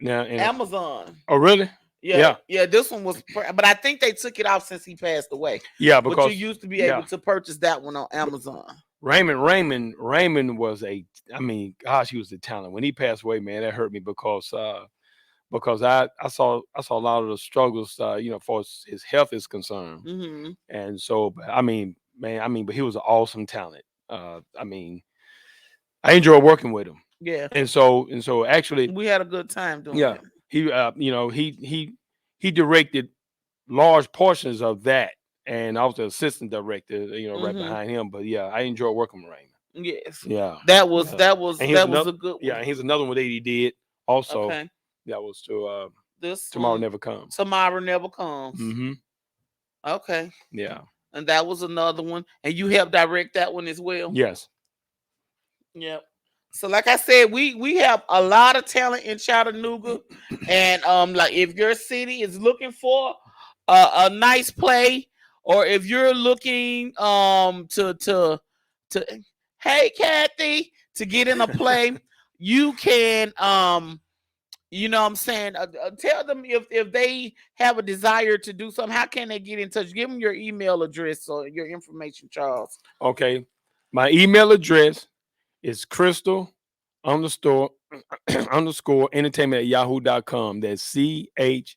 Amazon. Oh, really? Yeah. This one was, but I think they took it off since he passed away. Yeah, because but you used to be able to purchase that one on Amazon. Raymond was he was a talent. When he passed away, man, that hurt me because I saw a lot of the struggles, for his health is concerned, and so but he was an awesome talent. I enjoy working with him. Yeah. And so actually we had a good time doing it. He directed large portions of that, and I was the assistant director, right behind him. But I enjoy working with Raymond. Yes. Yeah. That was a good one. Yeah, and here's another one that he did Also, Okay. that was to This Tomorrow one, Never Comes. Tomorrow Never Comes. Mm-hmm. Okay. Yeah. And that was another one. And you helped direct that one as well. Yes. Yep. So like I said, we have a lot of talent in Chattanooga, and like if your city is looking for a nice play, or if you're looking to hey Kathy to get in a play, you can you know what I'm saying, tell them if they have a desire to do something, how can they get in touch? Give them your email address or your information, Charles. Okay. My email address is crystal underscore underscore entertainment at yahoo.com. That's CHRISTAL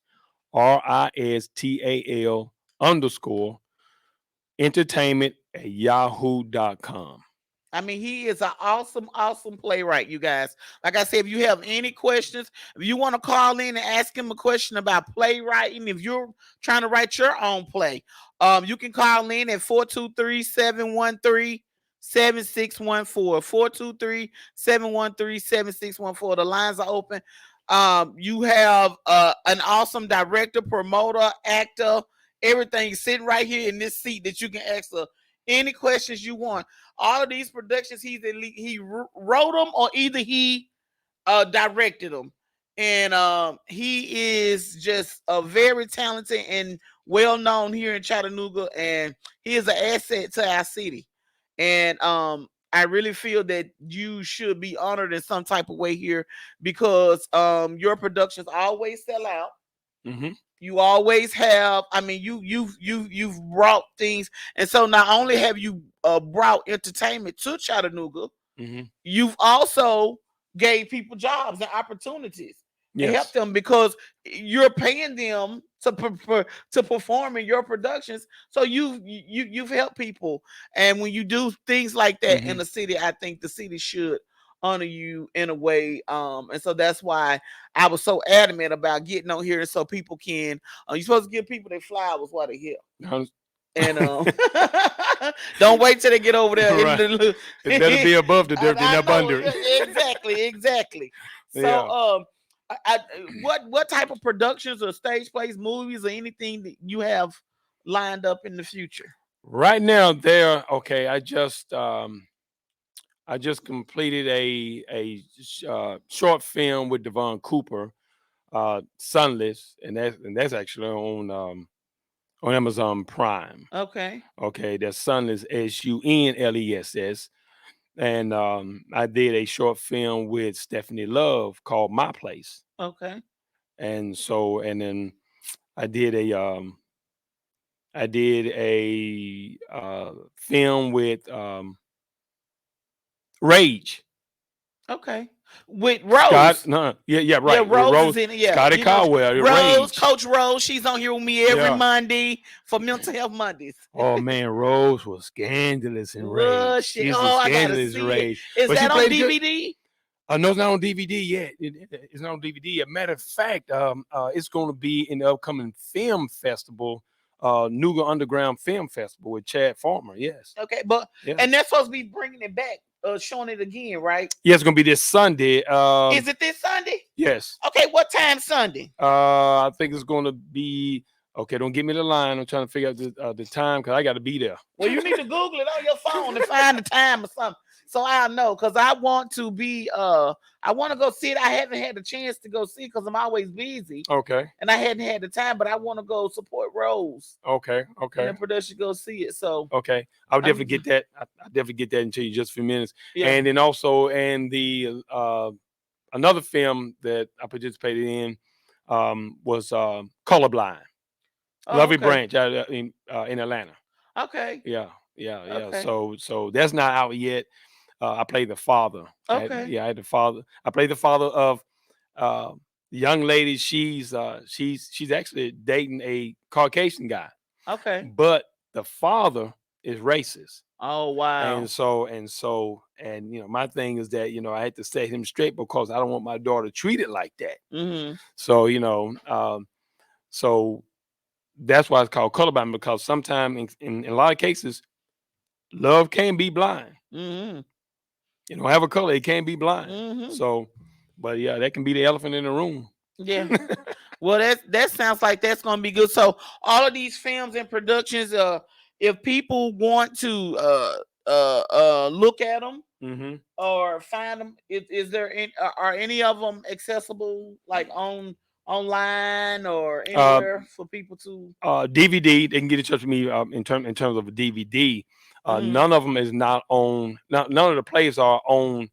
underscore entertainment at yahoo.com. I mean, he is an awesome, awesome playwright, you guys. Like I said, if you have any questions, if you want to call in and ask him a question about playwriting, if you're trying to write your own play, you can call in at 423-713-7614. 423-713-7614. The lines are open. You have an awesome director, promoter, actor, everything sitting right here in this seat that you can ask any questions you want. All of these productions, he wrote them or either he directed them, and he is just a very talented and well known here in Chattanooga, and he is an asset to our city. And I really feel that you should be honored in some type of way here because your productions always sell out. Mm-hmm. You always have. I mean, you've brought things, and so not only have you brought entertainment to Chattanooga, Mm-hmm. you've also gave people jobs and opportunities and helped Yes. them because you're paying them to perform in your productions. So you've helped people, and when you do things like that in Mm-hmm. the city, I think the city should honor you in a way. And so that's why I was so adamant about getting on here, and so people can. You're supposed to give people their flowers while they're here. And don't wait till they get over there. Right. It better be above the dirt than I up know under it. exactly. So, Yeah. what type of productions or stage plays, movies, or anything that you have lined up in the future? Right now, there. Okay. I just completed a short film with Devon Cooper, Sunless, and that's actually on Amazon Prime. Okay, Okay, that's Sunless, SUNLESS. And I did a short film with Stephanie Love called My Place. okay, And so, and then I did a um, I did a film with Rage. okay. With Scott, Rose. no, yeah, Yeah, right. With Rose is Rose, in it. Yeah, Scotty Caldwell, Rose, Rage. Coach Rose. She's on here with me every Yeah. Monday for Mental Health Mondays. Oh man, Rose was scandalous in Rage. Was she? She's a Oh, I gotta scandalous see it. Rage, Is but she that on played a good. DVD? No, it's not on DVD yet. It's not on DVD yet. Matter of fact, it's going to be in the upcoming film festival, Nuga Underground Film Festival with Chad Farmer. Yes, Okay, but yeah, and they're supposed to be bringing it back, showing it again, right? yeah. It's going to be this Sunday. Is it this Sunday? Yes. Okay, what time Sunday? I think it's going to be. Okay, don't give me the line. I'm trying to figure out the time because I got to be there. Well, you need to Google it on your phone and find the time or something, so I know. Because I want to be, I want to go see it. I haven't had the chance to go see it because I'm always busy, Okay. and I hadn't had the time. But I want to go support Rose Okay. and Okay. the production go see it. So, Okay. I'll definitely I'm, get that. I'll definitely get that into you just a few minutes. yeah. And then also, and the another film that I participated in was Colorblind. Oh, Lovely okay, Branch in Atlanta. okay, Yeah, yeah, yeah. okay, So that's not out yet. I played the father. okay, I had the father. I played the father of uh, the young lady. She's actually dating a Caucasian guy, okay. but the father is racist. Oh, wow. And my thing is that I had to set him straight because I don't want my daughter treated like that. Mm-hmm. So so that's why it's called colorblind, because sometimes in a lot of cases, love can be blind. Mm-hmm. Have a color, it can be blind. Mm-hmm. So But yeah, that can be the elephant in the room. Yeah. Well, that sounds like that's gonna be good. So all of these films and productions, if people want to look at them Mm-hmm. or find them, is there are any of them accessible like online or anywhere for people to? DVD, they can get in touch with me in terms of a DVD. Mm-hmm. None of them is not on. None of the plays are on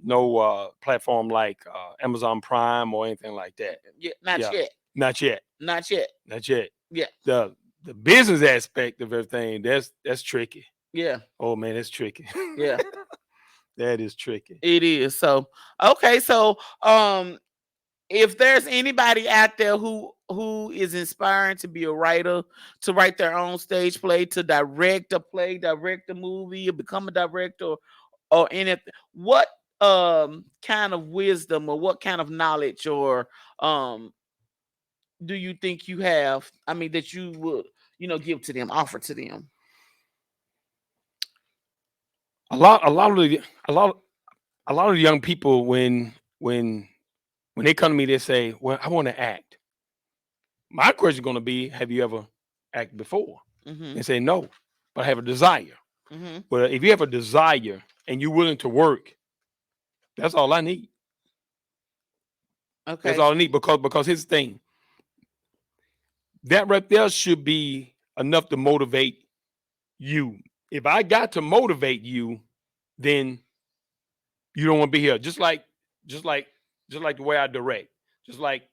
no platform like Amazon Prime or anything like that. Yeah, not Yeah, yet. not yet, Not yet. not yet. Yeah. The business aspect of everything, that's tricky. Yeah. Oh man, that's tricky. Yeah. That is tricky. It is. So okay. So if there's anybody out there who is inspiring to be a writer, to write their own stage play, to direct a play, direct a movie, or become a director, or anything, what kind of wisdom or what kind of knowledge or um do you think you have? I mean, that you would give to them, offer to them. A lot of the, a lot of the young people when they come to me, they say, "Well, I want to act." My question is going to be, "Have you ever acted before?" Mm-hmm. They say, "No, but I have a desire." Mm-hmm. Well, if you have a desire and you're willing to work, that's all I need. That's Okay. all I need because here's the thing. That right there should be enough to motivate you. If I got to motivate you, then you don't want to be here. Just like, just like the way I direct. Just like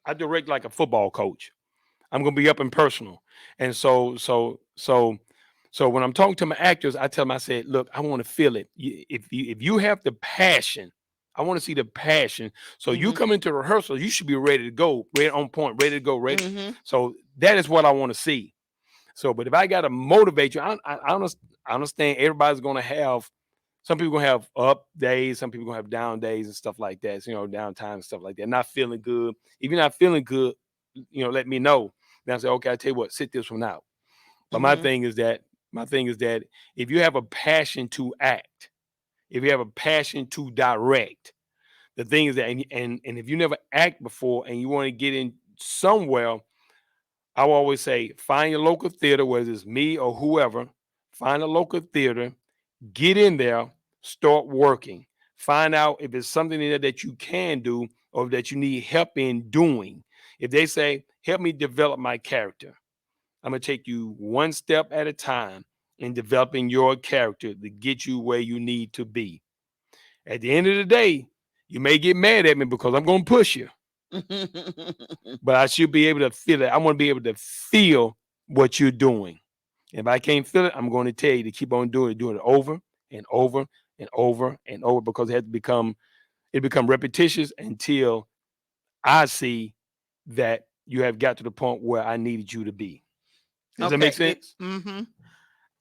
I direct like a football coach. I'm gonna be up and personal. And so when I'm talking to my actors, I tell them, I said, look, I want to feel it. If you have the passion, I want to see the passion. So you Mm-hmm. come into rehearsal, you should be ready to go, ready on point, ready to go, ready. Mm-hmm. So that is what I want to see. So, but if I gotta motivate you, I understand everybody's gonna have. Some people gonna have up days, some people gonna have down days and stuff like that. So, downtime and stuff like that. Not feeling good. If you're not feeling good, let me know. Then I say, okay, I tell you what, sit this one out. But Mm-hmm. my thing is that if you have a passion to act, if you have a passion to direct, the thing is that and if you never act before and you want to get in somewhere, I will always say, find your local theater, whether it's me or whoever, find a local theater, get in there, start working. Find out if it's something in there that you can do or that you need help in doing. If they say, help me develop my character, I'm going to take you one step at a time in developing your character to get you where you need to be. At the end of the day, you may get mad at me because I'm going to push you, but I should be able to feel it. I want to be able to feel what you're doing. If I can't feel it, I'm going to tell you to keep on doing it over and over and over and over because it become repetitious until I see that you have got to the point where I needed you to be. Does that make Okay. sense? Mm-hmm.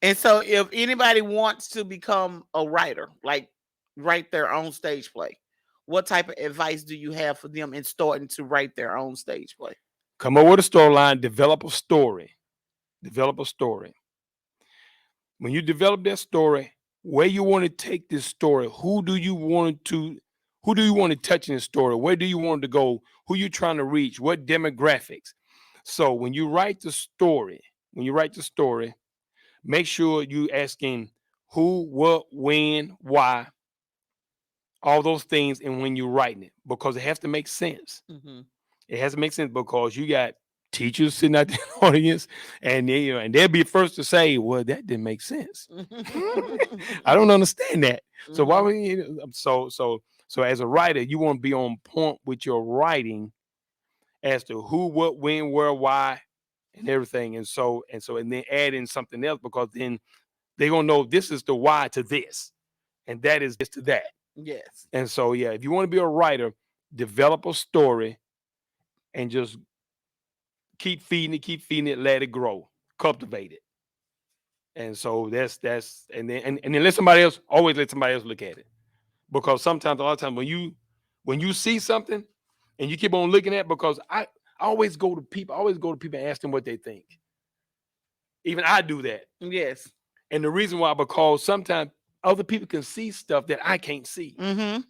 And so, if anybody wants to become a writer, like write their own stage play, what type of advice do you have for them in starting to write their own stage play? Come up with a storyline, develop a story. Develop a story. When you develop that story, where you want to take this story, who do you want to touch in the story? Where do you want it to go? Who you trying to reach? What demographics? So when you write the story, make sure you asking who, what, when, why, all those things, and when you're writing it, because it has to make sense. Mm-hmm. It has to make sense because you got teachers sitting out there in the audience, and and they'll be first to say, "Well, that didn't make sense. I don't understand that." So why Mm-hmm. would so as a writer, you want to be on point with your writing as to who, what, when, where, why, and everything, and then add in something else because then they're gonna know this is the why to this, and that is this to that. Yes. And so yeah, if you want to be a writer, develop a story and just keep feeding it, let it grow, cultivate it. And so that's and then let somebody else always let somebody else look at it. Because sometimes a lot of times when you see something and you keep on looking at it, because I always go to people, and ask them what they think. Even I do that. Yes. And the reason why, because sometimes other people can see stuff that I can't see. Mm-hmm.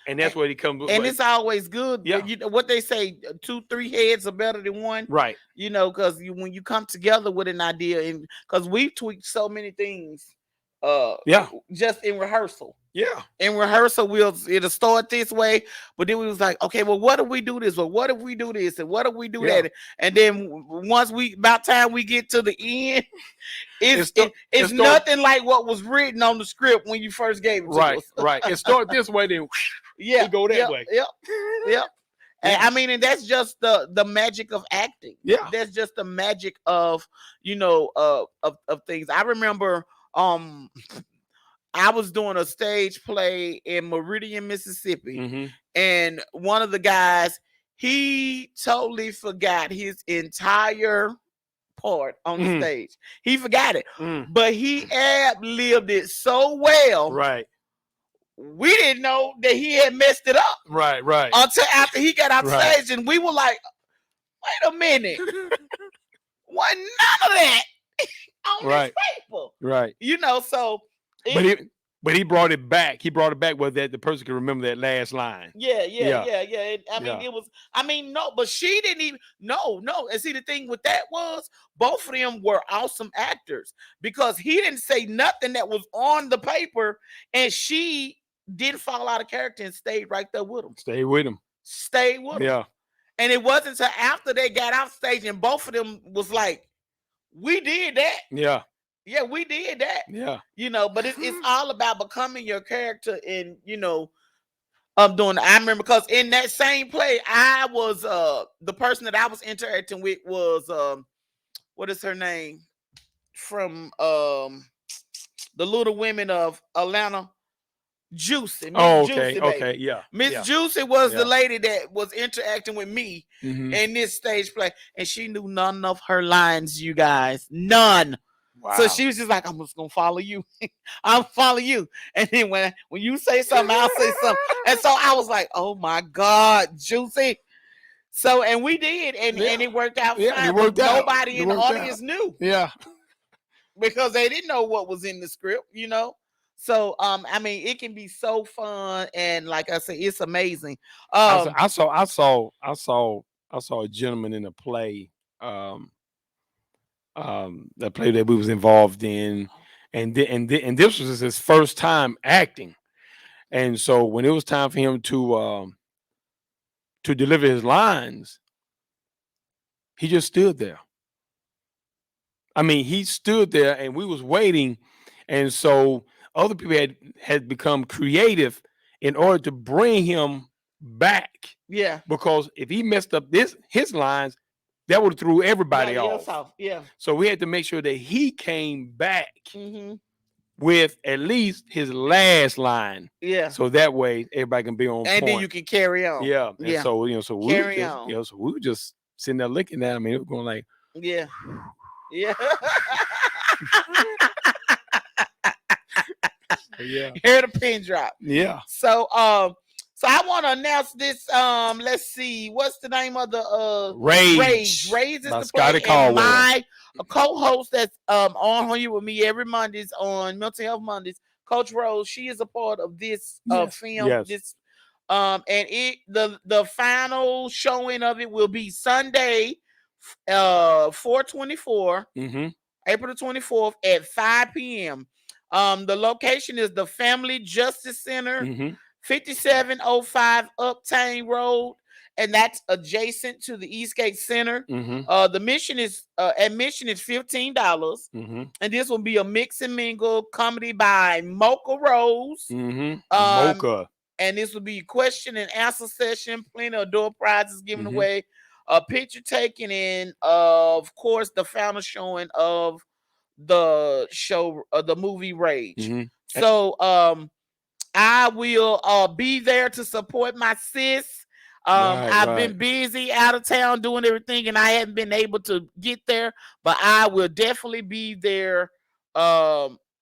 And that's where he comes. And it's always good. Yeah. You know what they say, 2-3 heads are better than one. Right. You know, because when you come together with an idea, and because we've tweaked so many things, Yeah. just in rehearsal. Yeah. In rehearsal, it'll start this way, but then we was like, okay, well, what if we do this? Well, what if we do this? And what if we do that? And then once about time we get to the end, it's nothing like what was written on the script when you first gave it to us. Right. It start this way, then it go that way. Yep. And I mean, and that's just the magic of acting. Yeah. That's just the magic of, of things. I remember I was doing a stage play in Meridian, Mississippi, and one of the guys, he totally forgot his entire part on the stage. He forgot it, but he ad-libbed it so well. Right. We didn't know that he had messed it up. Right. Until after he got off stage, and we were like, wait a minute. Wasn't none of that on this paper. Right. You know, so but he brought it back. He brought it back where that the person could remember that last line. Yeah. It was. I mean, no, but she didn't even. No. And see, the thing with that was both of them were awesome actors because he didn't say nothing that was on the paper, and she didn't fall out of character and stayed right there with him. Stay with him. Yeah. And it wasn't until after they got off stage and both of them was like, "We did that." Yeah. Yeah, we did that. Yeah. You know, but it's all about becoming your character and, doing. I remember because in that same play, I was the person that I was interacting with was what is her name? From the Little Women of Atlanta. Juicy. Okay, yeah. Miss Juicy was the lady that was interacting with me in this stage play, and she knew none of her lines, you guys. None. Wow. So she was just like, I'm just gonna follow you. I'll follow you. And then when you say something, I'll say something. And so I was like, oh my God, Juicy. So and we did, and it worked out fine. It worked out. Nobody in the audience knew. Yeah. Because they didn't know what was in the script, So I mean, it can be so fun, and like I said, it's amazing. I saw a gentleman in a play, the play that we was involved in, and this was his first time acting, and so when it was time for him to deliver his lines, he just stood there. I mean, he stood there, and we was waiting, and so other people had become creative in order to bring him back. Yeah. Because if he messed up his lines, that would have threw everybody off. Yeah. So we had to make sure that he came back with at least his last line. Yeah. So that way everybody can be on point. And then you can carry on. Yeah. And so we were just sitting there looking at him, and it was going like, yeah. Yeah. Yeah. Hear the pin drop. Yeah. So I want to announce this. Let's see, what's the name of the Rage. Rage is by the play. Caldwell. My co-host that's on here with me every Mondays on Mental Health Mondays, Coach Rose. She is a part of this film. Yes. This and the final showing of it will be Sunday, 4/24, April the 24th at 5 p.m. The location is the Family Justice Center, 5705 Uptown Road, and that's adjacent to the Eastgate Center. The admission is $15, and this will be a mix and mingle comedy by Mocha Rose. Mocha. And this will be question and answer session, plenty of door prizes given away, a picture taken, and of course the final showing of the show, the movie Rage. So I will be there to support my sis. I've been busy out of town doing everything, and I haven't been able to get there, but I will definitely be there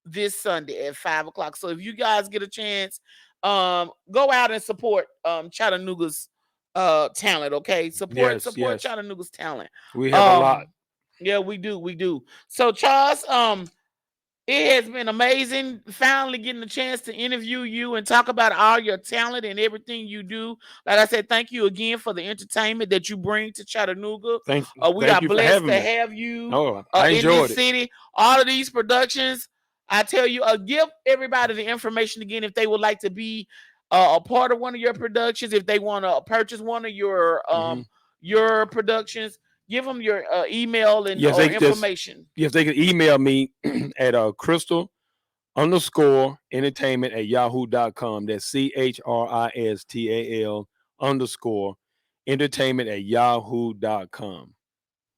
this Sunday at 5:00. So if you guys get a chance, go out and support Chattanooga's talent. Okay, support Chattanooga's talent. We have a lot. Yeah, we do. So Charles, It has been amazing finally getting the chance to interview you and talk about all your talent and everything you do. Like I said, thank you again for the entertainment that you bring to Chattanooga. Thank We thank are you for blessed having to me. have you Oh, I in enjoyed this it. city. All of these productions, I tell you, give everybody the information again if they would like to be a part of one of your productions, if they want to purchase one of Hmm. your productions. Give them your email and Yes, or they just information. yes they can email me at Crystal underscore entertainment at yahoo.com. That's CHRISTAL underscore entertainment at yahoo.com.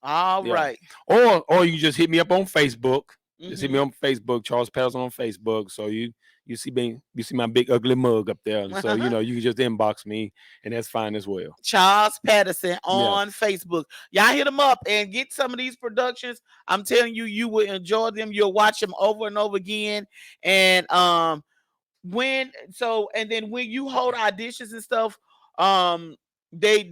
All Yeah. right. Or you just hit me up on Facebook. Just hit me Mm-hmm. on Facebook, Charles Patterson on Facebook. So you see me, you see my big ugly mug up there. And so you can just inbox me and that's fine as well. Charles Patterson Yeah. on Facebook. Y'all hit him up and get some of these productions. I'm telling you, you will enjoy them. You'll watch them over and over again. And and then when you hold auditions and stuff, um, they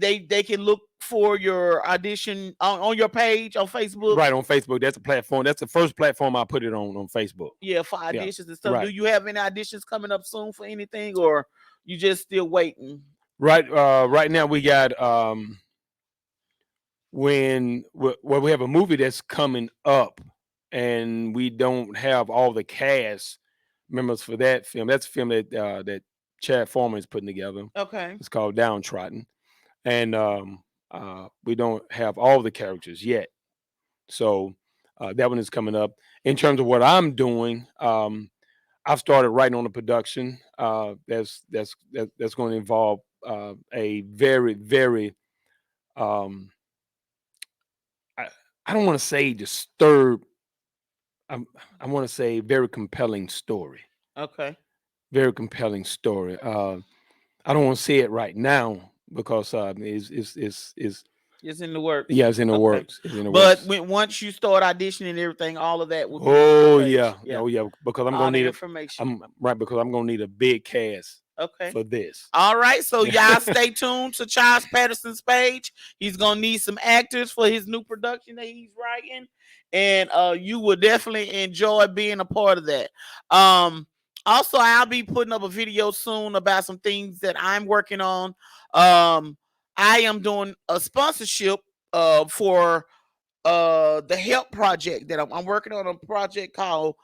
can look for your audition on your page on Facebook. Right on Facebook. That's a platform. That's the first platform I put it on Facebook. Yeah, for Yeah. auditions and stuff. Do Right. you have any auditions coming up soon for anything, or you just still waiting? Right. Right now we got we have a movie that's coming up and we don't have all the cast members for that film. That's a film that Chad Foreman is putting together. Okay. It's called Downtrodden, and we don't have all the characters yet. So that one is coming up. In terms of what I'm doing, I've started writing on a production that's going to involve a very very um, I, I don't want to say disturbed. I want to say very compelling story. Okay. Very compelling story. I don't want to say it right now because it's It's in the works. yeah, it's in the Okay. works. It's in the But works. when once you start auditioning and everything, all of that will be on your Oh page. yeah, Yeah. oh yeah, because I'm All gonna the need it. information. I'm right because I'm gonna need a big cast Okay. for this. All right. So y'all stay tuned to Charles Patterson's page. He's gonna need some actors for his new production that he's writing. And you will definitely enjoy being a part of that. Um Also, I'll be putting up a video soon about some things that I'm working on. I am doing a sponsorship for the help project that I'm working on, a project called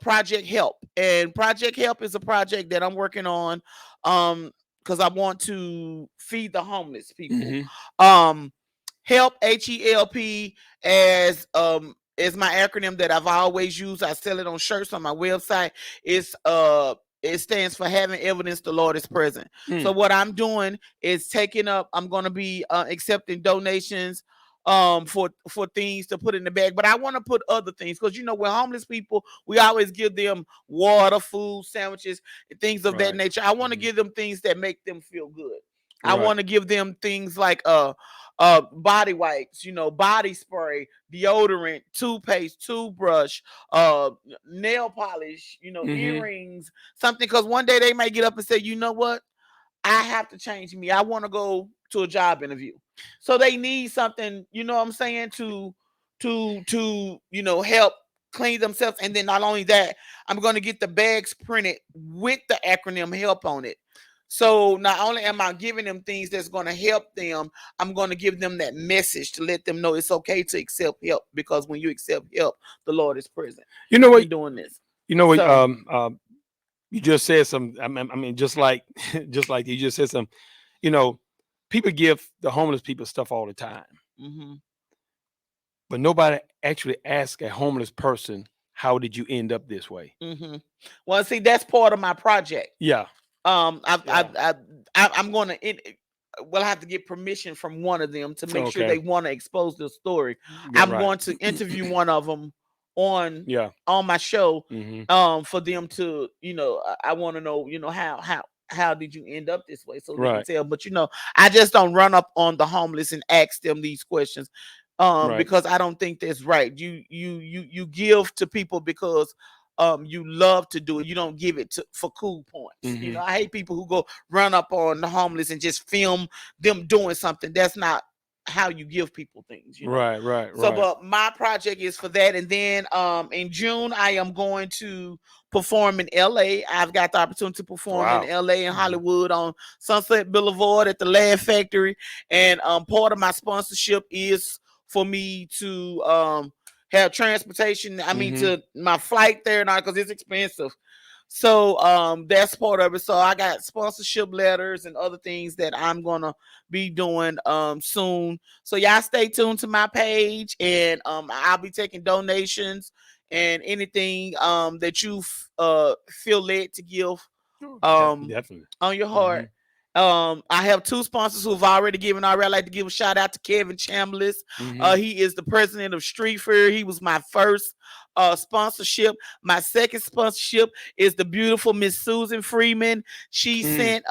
Project Help. And Project Help is a project that I'm working on because I want to feed the homeless people. Hmm. um Help, HELP, as my acronym that I've always used. I sell it on shirts on my website. It stands for having evidence the Lord is present. So Mm. what I'm doing is I'm going to be accepting donations for things to put in the bag, but I want to put other things because with homeless people we always give them water, food, sandwiches, things of that Right. nature. I want to Hmm. give them things that make them feel good. I Right. want to give them things like body wipes, body spray, deodorant, toothpaste, toothbrush, uh nail polish, Hmm. earrings, something, because one day they may get up and say, you know what, I have to change me. I want to go to a job interview. So they need something, you know what I'm saying, to help clean themselves. And then not only that, I'm going to get the bags printed with the acronym help on it. So not only am I giving them things that's going to help them, I'm going to give them that message to let them know it's okay to accept help, because when you accept help, the Lord is present You know what? in doing this. You know what? So, You just said some. I mean, just like just like you just said some. You know, people give the homeless people stuff all the time, mhm, but nobody actually asks a homeless person, "How did you end up this way?" mhm. Well, see, that's part of my project. Yeah. Yeah. I'm going to. Well, I have to get permission from one of them to make sure Okay. they want to expose the story. Yeah. I'm Right. going to interview one of them on Yeah. on my show, Hmm. for them to, I want to know, how did you end up this way, so they can Right. tell. But I just don't run up on the homeless and ask them these questions, Right. because I don't think that's right. You give to people because you love to do it. You don't give it for cool points. Hmm. I hate people who go run up on the homeless and just film them doing something. That's not how you give people things, you know. Right, right, So, right. but my project is for that, and then in June I am going to perform in LA. I've got the opportunity to perform in Wow. LA and Hollywood on Sunset Boulevard at the Laugh Factory, and part of my sponsorship is for me to have transportation. I mean, Mhm. to my flight there now because it's expensive. So that's part of it. So I got sponsorship letters and other things that I'm gonna be doing soon. So y'all stay tuned to my page, and I'll be taking donations and anything that you feel led to give Definitely. on your heart. Mhm. I have two sponsors who've already given. I'd like to give a shout out to Kevin Chambliss. Mhm. He is the president of Street Fair. He was my first sponsorship. My second sponsorship is the beautiful Miss Susan Freeman. She Mm. sent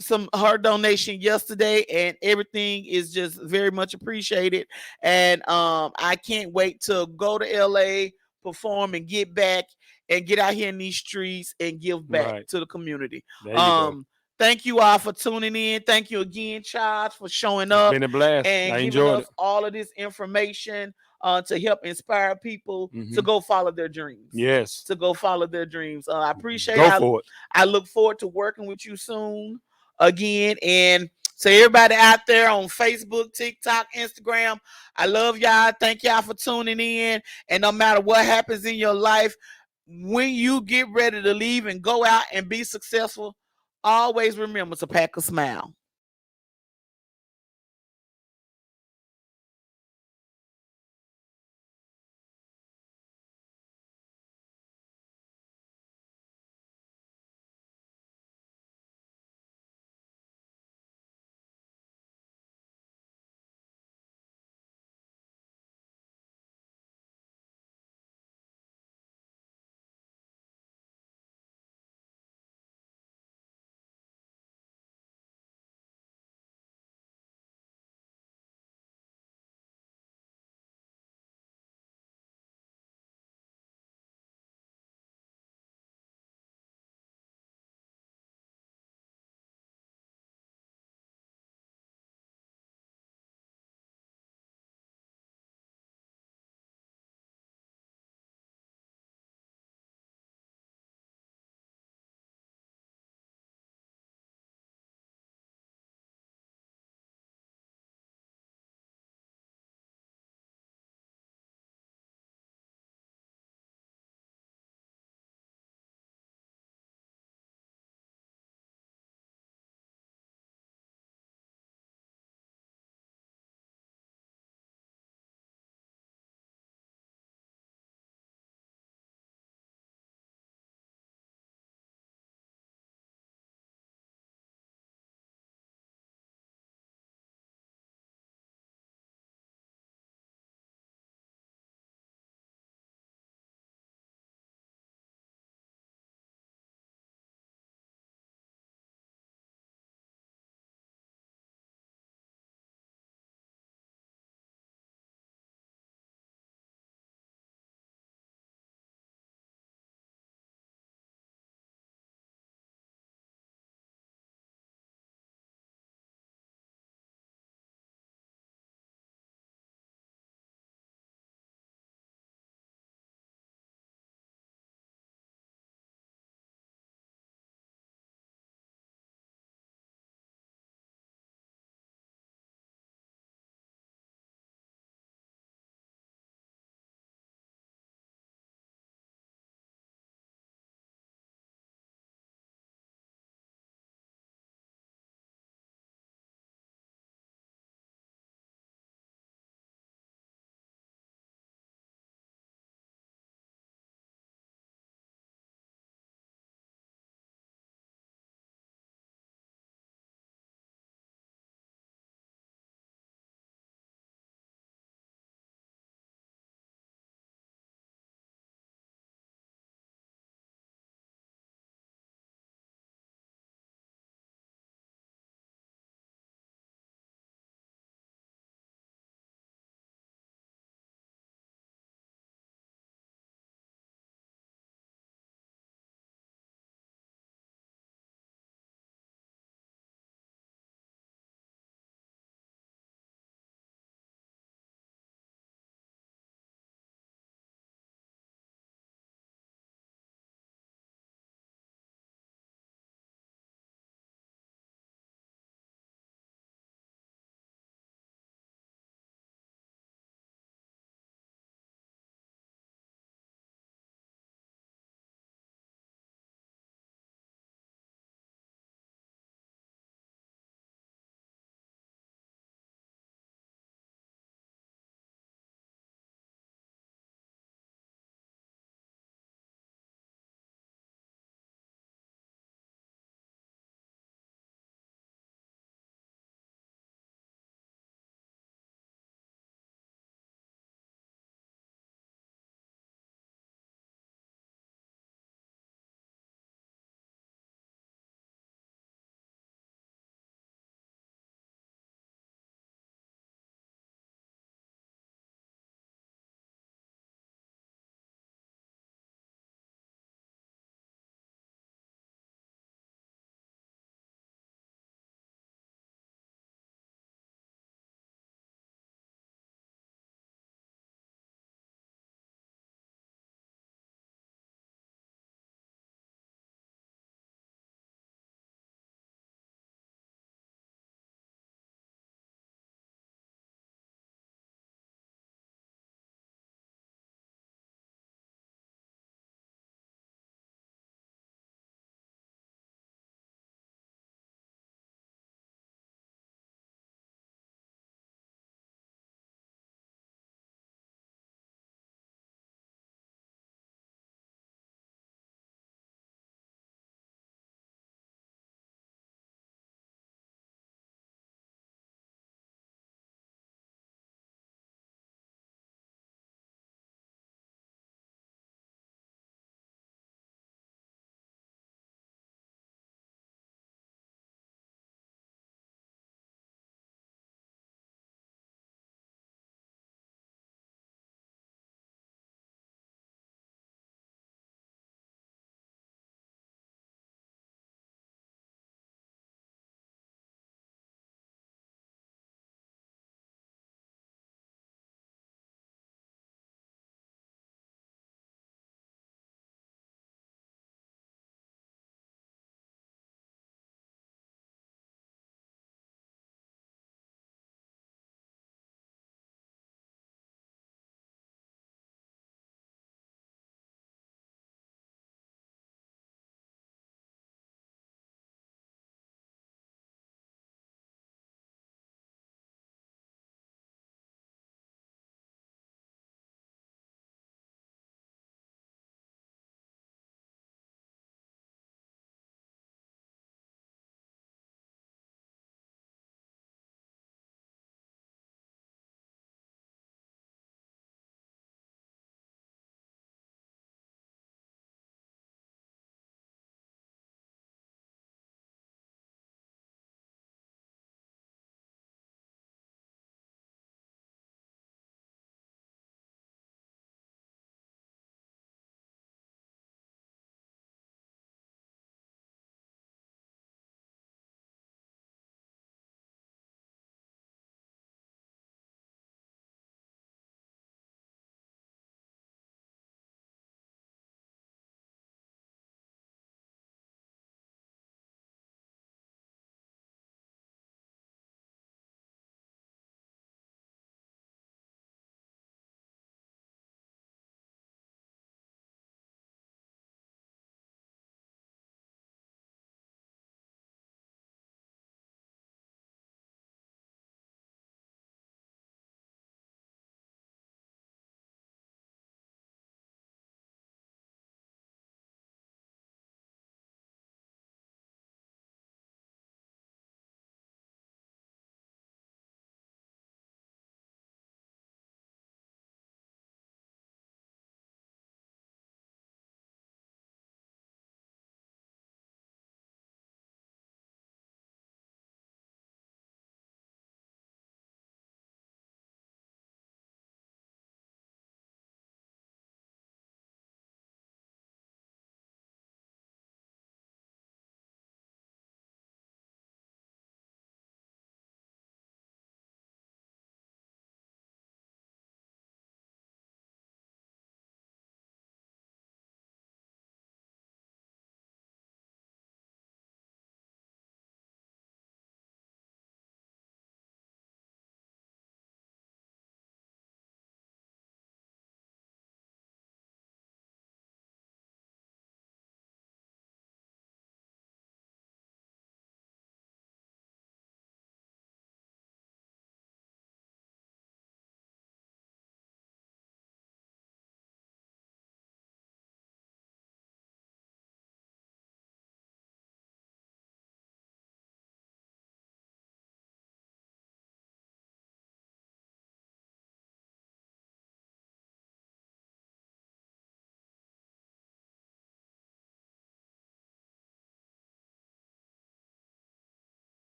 some her donation yesterday, and everything is just very much appreciated. And I can't wait to go to LA, perform, and get back and get out here in these streets and give back Right. to the community. There you go. Thank you all for tuning in. Thank you again, Charles, for showing It's up been a blast. and I giving enjoyed us it. all of this information to help inspire people to Mhm. go follow their dreams. Yes. To go follow their dreams. I appreciate Go it. for it. I look forward to working with you soon again. And so everybody out there on Facebook, TikTok, Instagram, I love y'all. Thank y'all for tuning in. And no matter what happens in your life, when you get ready to leave and go out and be successful, always remember to pack a smile.